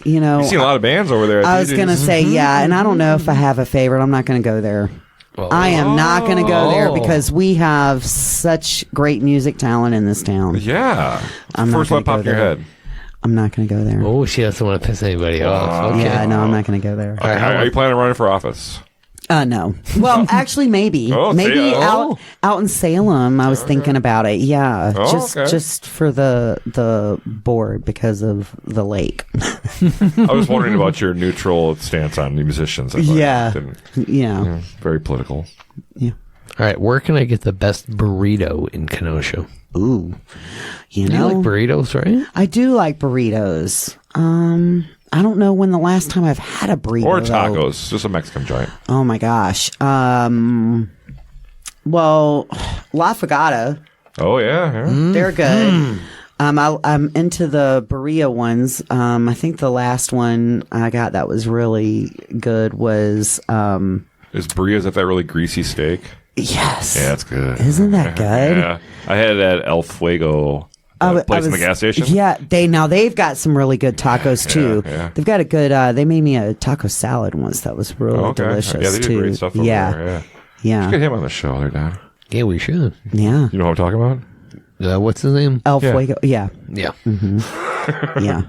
S3: You know,
S2: You've seen a lot of bands over there.
S3: I was going to say, yeah, and I don't know if I have a favorite. I'm not going to go there. I am not going to go there because we have such great music talent in this town.
S2: Yeah.
S3: I'm
S2: First
S3: not
S2: one
S3: gonna
S2: popped
S3: go
S2: in your
S3: there.
S2: head.
S3: I'm not going to go there.
S1: Oh, she doesn't want to piss anybody off. Okay.
S3: Yeah, no, I'm not going to go there.
S2: Are you planning on running for office?
S3: No. Well, actually, maybe.
S2: Oh,
S3: Maybe
S2: see,
S3: out in Salem. I was thinking about it. Yeah,
S2: Oh,
S3: just for the board because of the lake.
S2: I was wondering about your neutral stance on the musicians. I thought
S3: Yeah.
S2: didn't-
S3: Yeah.
S2: Very political.
S3: Yeah.
S1: All right, where can I get the best burrito in Kenosha?
S3: Ooh. You
S1: You
S3: know,
S1: like burritos, right?
S3: I do like burritos. I don't know when the last time I've had a burrito.
S2: Or
S3: though.
S2: tacos. Just a Mexican joint.
S3: Oh my gosh. Well, La Fogata,
S2: Oh, yeah.
S3: they're good. I'm into the burrito ones. I think the last one I got that was really good was
S2: Is burritos at that really greasy steak?
S3: yes.
S2: Yeah, that's good.
S3: Isn't that good?
S2: Yeah. I had it at El Fuego place in the gas station.
S3: Yeah, they've got some really good tacos too.
S2: yeah.
S3: They've got a good. They made me a taco salad once that was really delicious
S2: Yeah, they do
S3: too.
S2: great stuff over
S3: yeah,
S2: there. Yeah. Let's get him on the show there, Don.
S1: Yeah, we should.
S3: yeah.
S2: You know what I'm talking about?
S1: What's his name?
S3: El Fuego. Yeah,
S1: Yeah.
S3: yeah.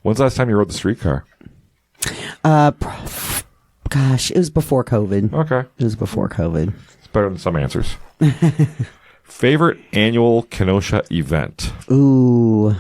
S2: When's the last time you rode the streetcar?
S3: Gosh, it was before COVID.
S2: Okay.
S3: It was before COVID.
S2: It's better than some answers. Favorite annual Kenosha event?
S3: Ooh,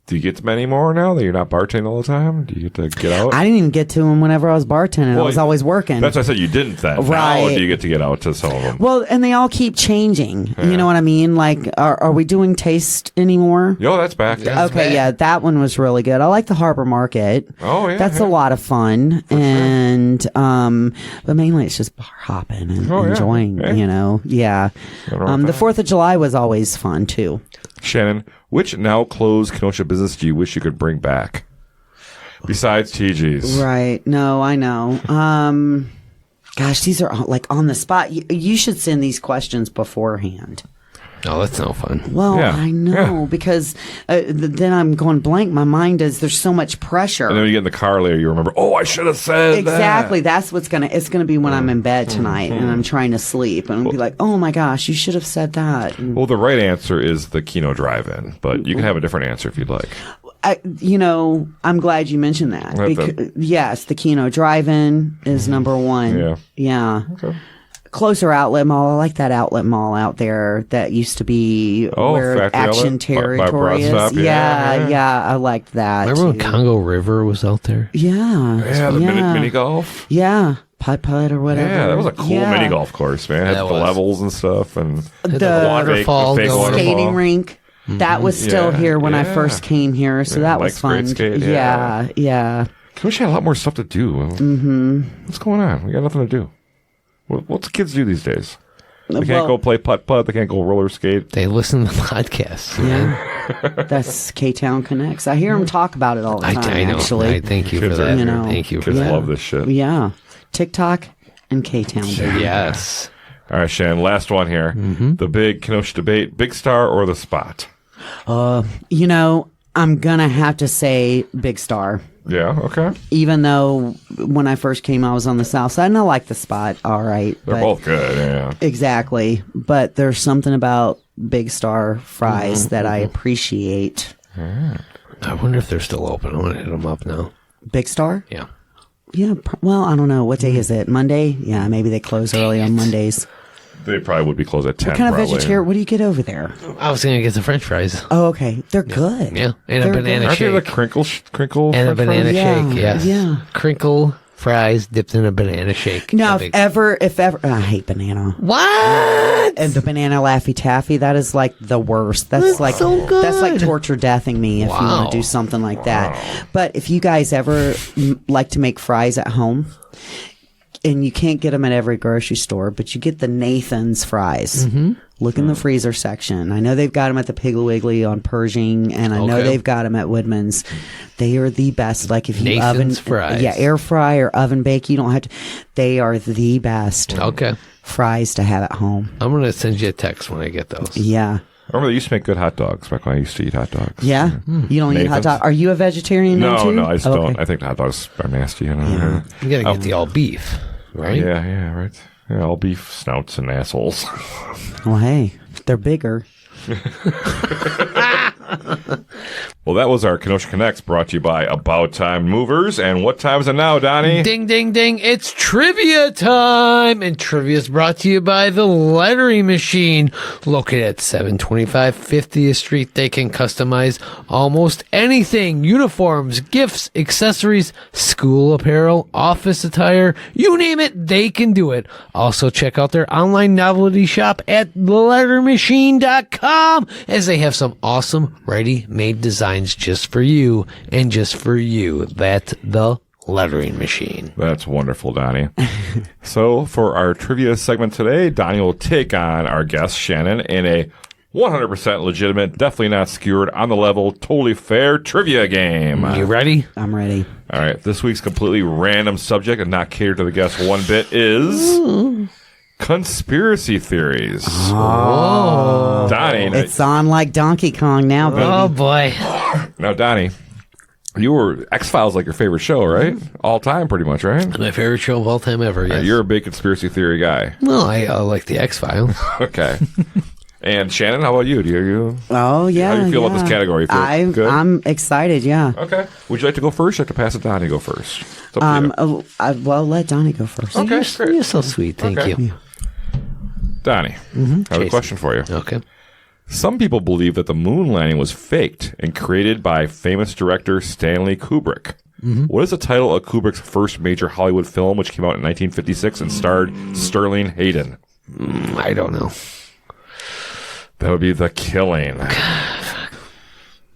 S2: Do you get to many more now that you're not bartending all the time? Do you get to get out?
S3: I didn't even get to them whenever I was bartending. I was always working.
S2: That's what I said. You didn't then.
S3: Right.
S2: Now do you get to get out to some of them?
S3: Well, and they all keep changing.
S2: Yeah.
S3: You know what I mean? Like, are we doing taste anymore?
S2: Yo, that's back.
S3: Okay, yeah, that one was really good. I like the Harbor Market.
S2: Oh, yeah.
S3: That's a lot of fun. And, but mainly it's just bar hopping and enjoying,
S2: Yeah.
S3: you know? Yeah. The 4th of July was always fun, too.
S2: Shannyn, which now closed Kenosha business do you wish you could bring back? Besides TG's.
S3: Right. No, I know. Gosh, these are like on the spot. You should send these questions beforehand.
S1: Oh, that's no fun.
S3: Well,
S2: Yeah.
S3: I know because then I'm going blank. My mind is there's so much pressure.
S2: And then when you get in the car later, you remember, oh, I should have said
S3: Exactly.
S2: that.
S3: That's it's gonna be when I'm in bed tonight and I'm trying to sleep and I'll be like, oh my gosh, you should have said that. And,
S2: Well, the right answer is the Keno Drive-In, but you can have a different answer if you'd like.
S3: I'm glad you mentioned that. Yes, the Keno Drive-In is number one.
S2: Yeah.
S3: Yeah.
S2: Okay.
S3: Closer outlet mall. I like that outlet mall out there that used to be where
S2: Factory
S3: Action
S2: Outlet? By
S3: Territory is.
S2: Broad Stop? Yeah.
S3: I liked that.
S1: Remember when
S3: too.
S1: Congo River was out there?
S3: Yeah.
S2: Yeah, the mini golf.
S3: Yeah. Putt or whatever.
S2: Yeah, that was a cool mini golf course, man. It had
S1: That
S2: the
S1: was.
S2: levels and stuff. And
S3: The
S1: waterfall
S2: fake
S1: going.
S2: waterfall.
S3: skating rink. That was still
S2: Yeah,
S3: here when I
S2: yeah.
S3: first came here, so that was
S2: Mike's
S3: fun.
S2: Great Skate,
S3: Yeah.
S2: Kenosha had a lot more stuff to do. Mm-hmm. What's going on? We got nothing to do. What's the kids do these days? They can't go play putt-putt. They can't go roller skate.
S1: They listen to the podcasts.
S3: Yeah. That's Ktown Connects. I hear them talk about it all the time,
S1: I know.
S3: actually.
S1: I thank you for
S2: Kids are-
S1: that.
S3: You know.
S1: Thank you for
S2: Kids
S1: that.
S2: love this shit.
S3: Yeah. TikTok and K-Town, baby.
S1: Yes.
S2: All right, Shannyn, last one here.
S3: Mm-hmm.
S2: The big Kenosha debate, Big Star or The Spot?
S3: I'm going to have to say Big Star.
S2: Yeah, okay.
S3: Even though when I first came, I was on the south side, and I like the spot. All right.
S2: They're both good, yeah.
S3: Exactly. But there's something about Big Star fries that I appreciate.
S1: I wonder if they're still open. I want to hit them up now.
S3: Big Star?
S1: Yeah.
S3: Yeah. Well, I don't know. What day is it? Monday? Yeah, maybe they close early on Mondays.
S2: They probably would be closed at 10.
S3: What kind of
S2: probably.
S3: vegetarian? What do you get over there?
S1: I was going to get the French fries.
S3: Oh, okay. They're good.
S1: Yeah. And
S3: They're
S1: a banana
S3: good.
S2: Aren't they the
S1: shake.
S2: crinkle
S1: And a
S2: French
S1: banana
S2: fries?
S3: Yeah,
S1: shake, yes.
S3: yeah.
S1: Crinkle fries dipped in a banana shake.
S3: Now,
S1: Big-
S3: if ever, I hate banana.
S1: What?
S3: And the banana Laffy Taffy, that is like the worst. That's like
S1: so good.
S3: That's like torture deathing me if you
S1: Wow.
S3: want to do something like that. But if you guys ever like to make fries at home, and you can't get them at every grocery store, but you get the Nathan's fries.
S1: Mm-hmm.
S3: Look in the freezer section. I know they've got them at the Piggly Wiggly on Pershing, and I know
S1: Okay.
S3: they've got them at Woodman's. They are the best. Like if you
S1: Nathan's fries.
S3: yeah, air fry or oven bake, you don't have to. They are the best
S1: Okay.
S3: fries to have at home.
S1: I'm going to send you a text when I get those.
S3: Yeah.
S2: I remember they used to make good hot dogs back when I used to eat hot dogs.
S3: Yeah? You don't eat hot
S2: Nathan's?
S3: dog? Are you a vegetarian now, too?
S2: No, I just
S3: Oh,
S2: don't.
S3: okay.
S2: I think hot dogs are nasty. You know?
S1: You got to get the all beef, right?
S2: Yeah, right. Yeah, all beef snouts and assholes.
S3: Well, hey, they're bigger.
S2: Well, that was our Kenosha Connects brought to you by About Time Movers. And what time is it now, Donnie?
S1: Ding, ding, ding. It's trivia time. And trivia is brought to you by the Lettering Machine. Located at 725 50th Street. They can customize almost anything. Uniforms, gifts, accessories, school apparel, office attire. You name it, they can do it. Also, check out their online novelty shop at thelettermachine.com as they have some awesome ready-made designs just for you and just for you. That's the Lettering Machine.
S2: That's wonderful, Donnie. So, for our trivia segment today, Donnie will take on our guest, Shannyn, in a 100% legitimate, definitely not skewered, on the level, totally fair trivia game.
S1: You ready?
S3: I'm ready.
S2: All right, this week's completely random subject and not catered to the guest one bit is conspiracy theories.
S3: Oh.
S2: Donnie,
S3: It's on like Donkey Kong now, baby.
S1: Oh, boy.
S2: now, Donnie, you were X-Files like your favorite show, right? All time, pretty much, right?
S1: My favorite show of all time ever, yes.
S2: You're a big conspiracy theory guy.
S1: Well, I like the X-Files.
S2: Okay. And Shannyn, how about you? Do you?
S3: Oh, yeah.
S2: How do you feel about
S3: yeah.
S2: this category? You feel good?
S3: I'm excited, yeah.
S2: Okay. Would you like to go first or have to pass it to Donnie go first? It's up to you.
S3: Well, let Donnie go first.
S2: Okay,
S1: you're,
S2: great.
S1: you're so sweet. Thank
S2: Okay.
S1: you.
S2: Donnie, I have a
S1: Jason.
S2: question for you.
S1: Okay.
S2: Some people believe that the moon landing was faked and created by famous director Stanley Kubrick. What is the title of Kubrick's first major Hollywood film, which came out in 1956 and starred Sterling Hayden?
S1: I don't know.
S2: That would be The Killing.
S1: I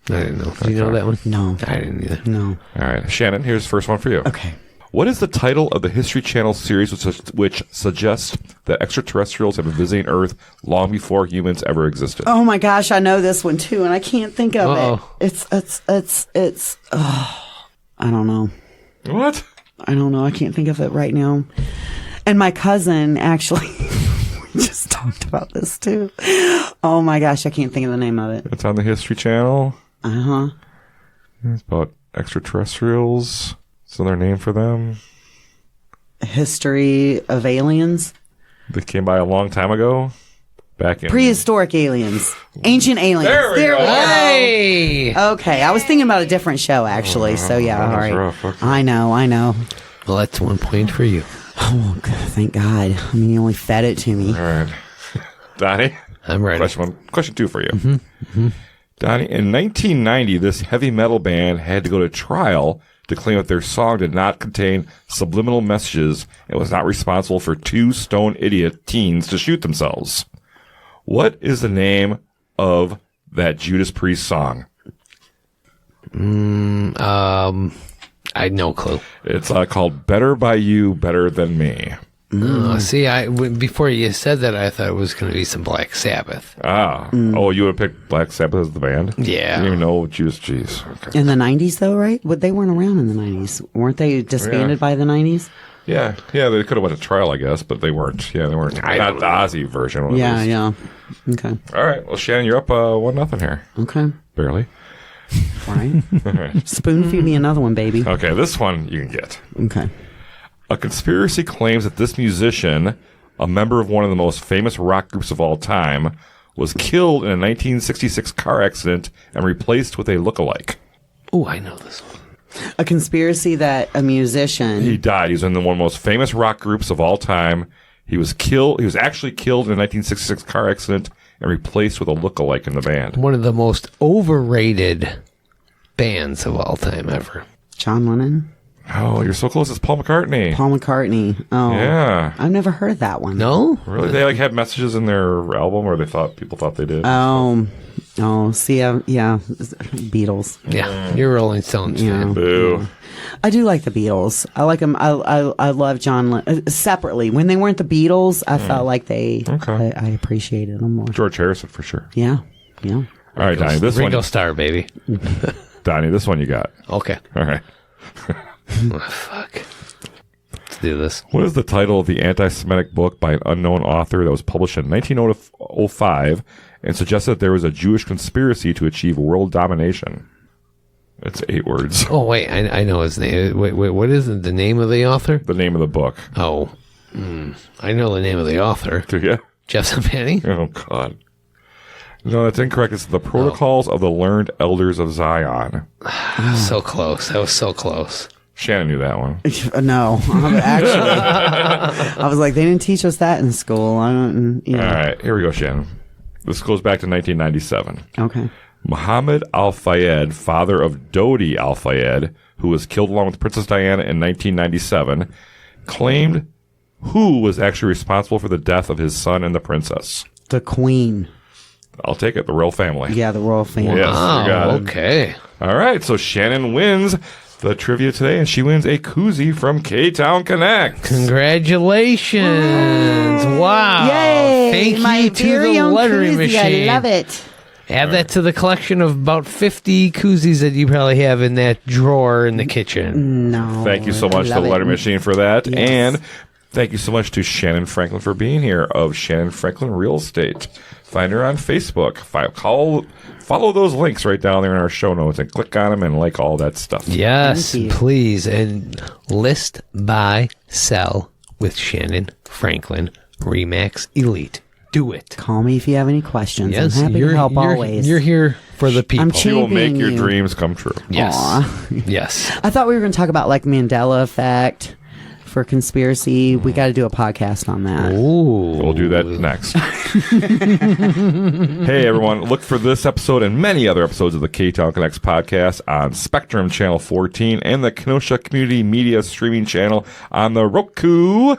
S1: didn't know. Do you know that one?
S3: No.
S1: I didn't either.
S3: No.
S2: All right, Shannyn, here's the first one for you.
S3: Okay.
S2: What is the title of the History Channel series which suggests that extraterrestrials have been visiting Earth long before humans ever existed?
S3: Oh my gosh, I know this one too, and I can't think of
S1: Uh-oh.
S3: it. It's. I don't know.
S2: What?
S3: I don't know. I can't think of it right now. And my cousin actually, we just talked about this too. Oh my gosh, I can't think of the name of it.
S2: It's on the History Channel.
S3: Uh-huh.
S2: It's about extraterrestrials. Is there a name for them?
S3: History of aliens.
S2: They came by a long time ago. Back in
S3: Prehistoric aliens. Ancient aliens.
S2: There we go.
S1: Hey!
S3: Okay, I was thinking about a different show actually. So yeah, all
S2: that was
S3: right.
S2: rough. Okay.
S3: I know.
S1: Well, that's 1 point for you.
S3: Oh, good, thank God. I mean, you only fed it to me.
S2: All right. Donnie?
S1: I'm ready.
S2: Question 2 for you. Donnie, in 1990, this heavy metal band had to go to trial to claim that their song did not contain subliminal messages and was not responsible for 2 stone idiot teens to shoot themselves. What is the name of that Judas Priest song?
S1: I had no clue.
S2: It's called Better by You, Better Than Me.
S1: See, before you said that, I thought it was going to be some Black Sabbath.
S2: Oh, you would have picked Black Sabbath as the band?
S1: Yeah.
S2: You didn't even know Judas. Jeez. Okay.
S3: In the 90s, though, right? They weren't around in the 90s. Weren't they disbanded by the 90s?
S2: Yeah, they could have went to trial, I guess, but they weren't. Yeah, they weren't. Not the Ozzy version.
S3: Yeah. Okay.
S2: All right. Well, Shannyn, you're up 1-0 here.
S3: Okay.
S2: Barely.
S3: All right.
S2: All right.
S3: Spoon feed me another one, baby.
S2: Okay, this one you can get.
S3: Okay.
S2: A conspiracy claims that this musician, a member of one of the most famous rock groups of all time, was killed in a 1966 car accident and replaced with a lookalike.
S1: Oh, I know this one.
S3: A conspiracy that a musician.
S2: He died. He was in one of the most famous rock groups of all time. He was killed. He was actually killed in a 1966 car accident and replaced with a lookalike in the band.
S1: One of the most overrated bands of all time ever.
S3: John Lennon?
S2: Oh, you're so close. It's Paul McCartney.
S3: Paul McCartney. Oh.
S2: Yeah.
S3: I've never heard that one.
S1: No?
S2: Really? They had messages in their album, or people thought they did.
S3: See, yeah, Beatles.
S1: Yeah, you're a Rolling Stones fan.
S2: Boo.
S3: I do like the Beatles. I like them. I love John Lennon. Separately. When they weren't the Beatles, I felt like I appreciated them more.
S2: George Harrison for sure.
S3: Yeah.
S2: All right, Donnie. This
S1: Ringo
S2: one,
S1: Starr, baby.
S2: Donnie. This one you got.
S1: Okay.
S2: All right.
S1: Oh, fuck. Let's do this.
S2: What is the title of the anti-Semitic book by an unknown author that was published in 1905 and suggested that there was a Jewish conspiracy to achieve world domination? It's 8 words.
S1: Oh, wait. I know his name. Wait. What is it? The name of the author?
S2: The name of the book.
S1: Oh. I know the name of the author.
S2: Do you?
S1: Jeff Zampani?
S2: Oh, God. No, that's incorrect. It's the Protocols of the Learned Elders of Zion.
S1: So close. That was so close.
S2: Shannyn knew that one.
S3: No, actually, I was like, they didn't teach us that in school. I don't.
S2: All right, here we go, Shannyn. This goes back to 1997.
S3: Okay.
S2: Muhammad Al-Fayed, father of Dodi Al-Fayed, who was killed along with Princess Diana in 1997, claimed who was actually responsible for the death of his son and the princess.
S3: The Queen.
S2: I'll take it. The royal family.
S3: Yeah, the royal family.
S2: Yes, you got it.
S1: Okay.
S2: All right, so Shannyn wins the trivia today, and she wins a koozie from Ktown Connects.
S1: Congratulations. Wow.
S3: Yay!
S1: Thank
S3: my
S1: you to
S3: very
S1: the
S3: own
S1: lettering
S3: koozie.
S1: machine.
S3: I love it.
S1: Add that to the collection of about 50 koozies that you probably have in that drawer in the kitchen.
S3: No.
S2: Thank you so much to the lettering machine for that.
S3: Yes.
S2: And thank you so much to Shannyn Franklin for being here of Shannyn Franklin Real Estate. Find her on Facebook. Follow those links right down there in our show notes and click on them and like all that stuff.
S1: Yes,
S3: Thank you.
S1: please. And list, buy, sell with Shannyn Franklin, ReMax Elite. Do it.
S3: Call me if you have any questions.
S1: Yes,
S3: I'm happy to help always.
S1: You're here for the people.
S2: She will make your
S3: you.
S2: dreams come true.
S1: Yes.
S3: Aw.
S1: Yes.
S3: I thought we were going to talk about like Mandela effect for conspiracy. We got to do a podcast on that.
S1: Ooh.
S2: We'll do that next. Hey, everyone. Look for this episode and many other episodes of the Ktown Connects podcast on Spectrum Channel 14 and the Kenosha Community Media streaming channel on the Roku.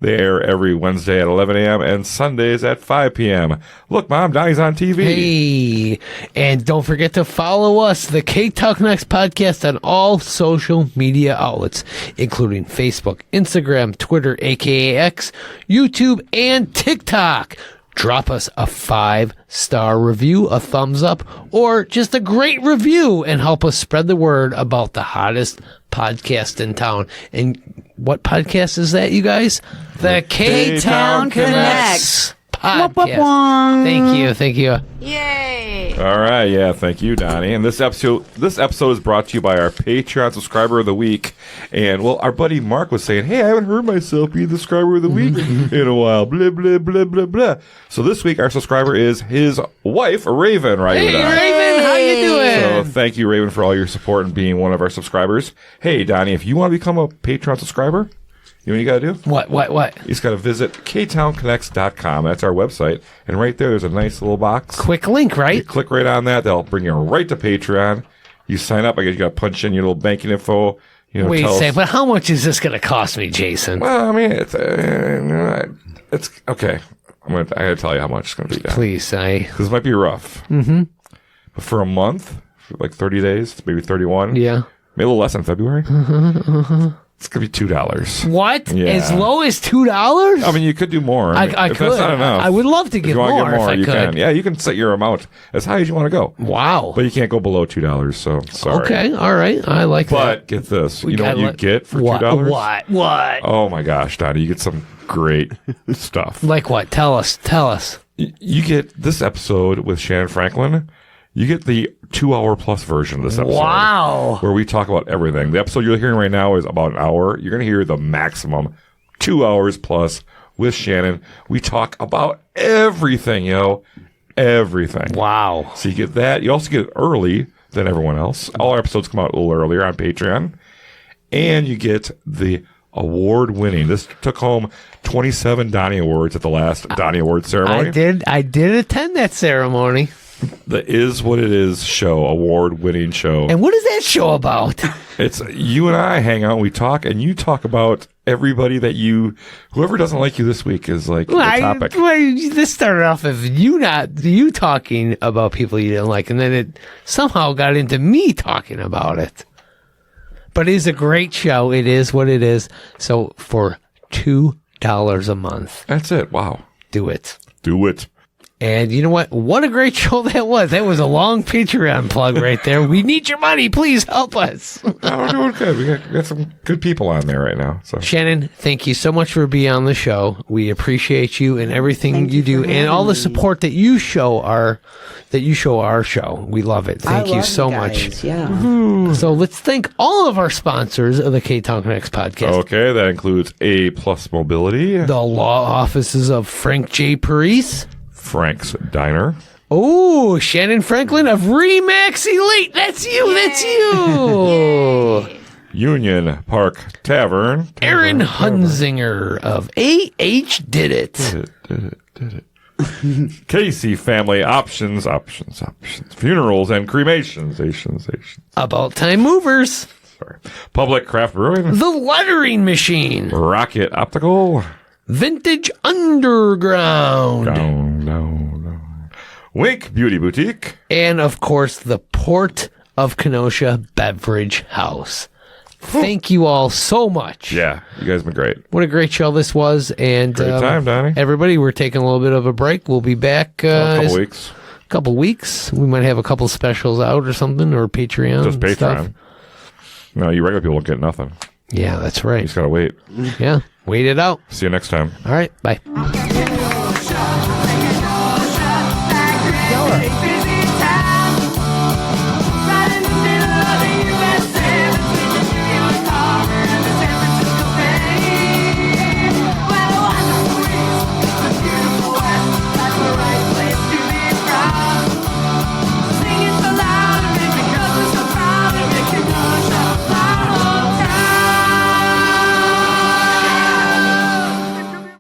S2: They're every Wednesday at 11 a.m. and Sundays at 5 p.m. Look, Mom, Donnie's on TV.
S1: Hey, and don't forget to follow us, the Ktown Connects podcast, on all social media outlets, including Facebook, Instagram, Twitter, aka X, YouTube, and TikTok. Drop us a 5-star review, a thumbs up, or just a great review and help us spread the word about the hottest podcast in town. And what podcast is that, you guys? The Ktown Connects podcast. Thank you.
S4: Yay!
S2: All right, yeah, thank you, Donnie. And this episode is brought to you by our Patreon subscriber of the week. And well, our buddy Mark was saying, "Hey, I haven't heard myself be the subscriber of the week in a while." Blah blah blah blah blah. So this week, our subscriber is his wife, Raven. Right?
S1: Hey, Raven, how you doing?
S2: So thank you, Raven, for all your support and being one of our subscribers. Hey, Donnie, if you want to become a Patreon subscriber, you know what you got to do?
S1: What?
S2: You just got to visit ktownconnects.com. That's our website. And right there, there's a nice little box.
S1: Quick link, right?
S2: You click right on that. They'll bring you right to Patreon. You sign up. I guess you got to punch in your little banking info.
S1: Wait a second, but how much is this going to cost me, Jason?
S2: Well, I mean, it's okay. I got to tell you how much it's going to be.
S1: Please,
S2: Because it might be rough. Mm-hmm. But for a month, for like 30 days, maybe 31.
S1: Yeah.
S2: Maybe a little less in February. It's going to be $2.
S1: What?
S2: Yeah.
S1: As low as $2?
S2: I mean, you could do more.
S1: I
S2: if
S1: could.
S2: That's not enough.
S1: I would love to
S2: If
S1: get
S2: you want
S1: more,
S2: to get more,
S1: if I
S2: you
S1: could.
S2: can. Yeah, you can set your amount as high as you want to go.
S1: Wow.
S2: But you can't go below $2, so sorry.
S1: Okay, all right. I like that.
S2: But get this. You know what you get for $2?
S1: What?
S2: Oh my gosh, Donnie, you get some great stuff.
S1: Like what? Tell us.
S2: You get this episode with Shannyn Franklin. You get the 2-hour plus version of this episode.
S1: Wow.
S2: Where we talk about everything. The episode you're hearing right now is about an hour. You're going to hear the maximum 2 hours plus with Shannyn. We talk about everything, everything.
S1: Wow.
S2: So you get that. You also get it early than everyone else. All our episodes come out a little earlier on Patreon. And you get the award-winning. This took home 27 Donnie Awards at the last Donnie Award ceremony.
S1: I did attend that ceremony.
S2: The Is What It Is show, award-winning show.
S1: And what is that show about?
S2: It's you and I hang out, we talk, and you talk about everybody that whoever doesn't like you this week is like the topic.
S1: This started off as you talking about people you didn't like, and then it somehow got into me talking about it. But it is a great show. It is what it is. So for $2 a month.
S2: That's it. Wow.
S1: Do it.
S2: Do it.
S1: And you know what? What a great show that was. That was a long Patreon plug right there. We need your money. Please help us.
S2: We're doing good. We got some good people on there right now. So
S1: Shannyn, thank you so much for being on the show. We appreciate you and everything
S3: Thank
S1: you
S3: you
S1: do
S3: for
S1: and all
S3: having
S1: the
S3: me.
S1: support that you show our show. We love it. Thank you so much.
S3: Yeah.
S1: So let's thank all of our sponsors of the Ktown Connects podcast.
S2: okay, that includes A Plus Mobility,
S1: The law offices of Frank J. Parise.
S2: Frank's Diner,
S1: Oh, Shannyn Franklin of ReMax Elite. That's you. That's you.
S2: Union Park Tavern,
S1: Aaron Hunzinger of AHDidIt.
S2: Did it. Casey Family Options, Funerals and Cremations,
S1: About Time Movers.
S2: Sorry. Public Craft Brewing,
S1: The Lettering Machine.
S2: Rockit Optical,
S1: Vintage Underground.
S2: no. Wink Beauty Boutique,
S1: And, of course, the Port of Kenosha Beverage House. Thank you all so much.
S2: yeah, you guys have been great.
S1: What a great show this was. And
S2: Great time, Donnie.
S1: everybody, we're taking a little bit of a break. We'll be back
S2: A couple weeks.
S1: couple weeks. We might have a couple specials out or something, or Patreon.
S2: Just Patreon.
S1: Stuff.
S2: No, you regular people don't get nothing.
S1: Yeah, that's
S2: You
S1: right.
S2: just gotta wait.
S1: Yeah, wait it out.
S2: See you next time.
S1: All right, bye.
S4: Kenosha.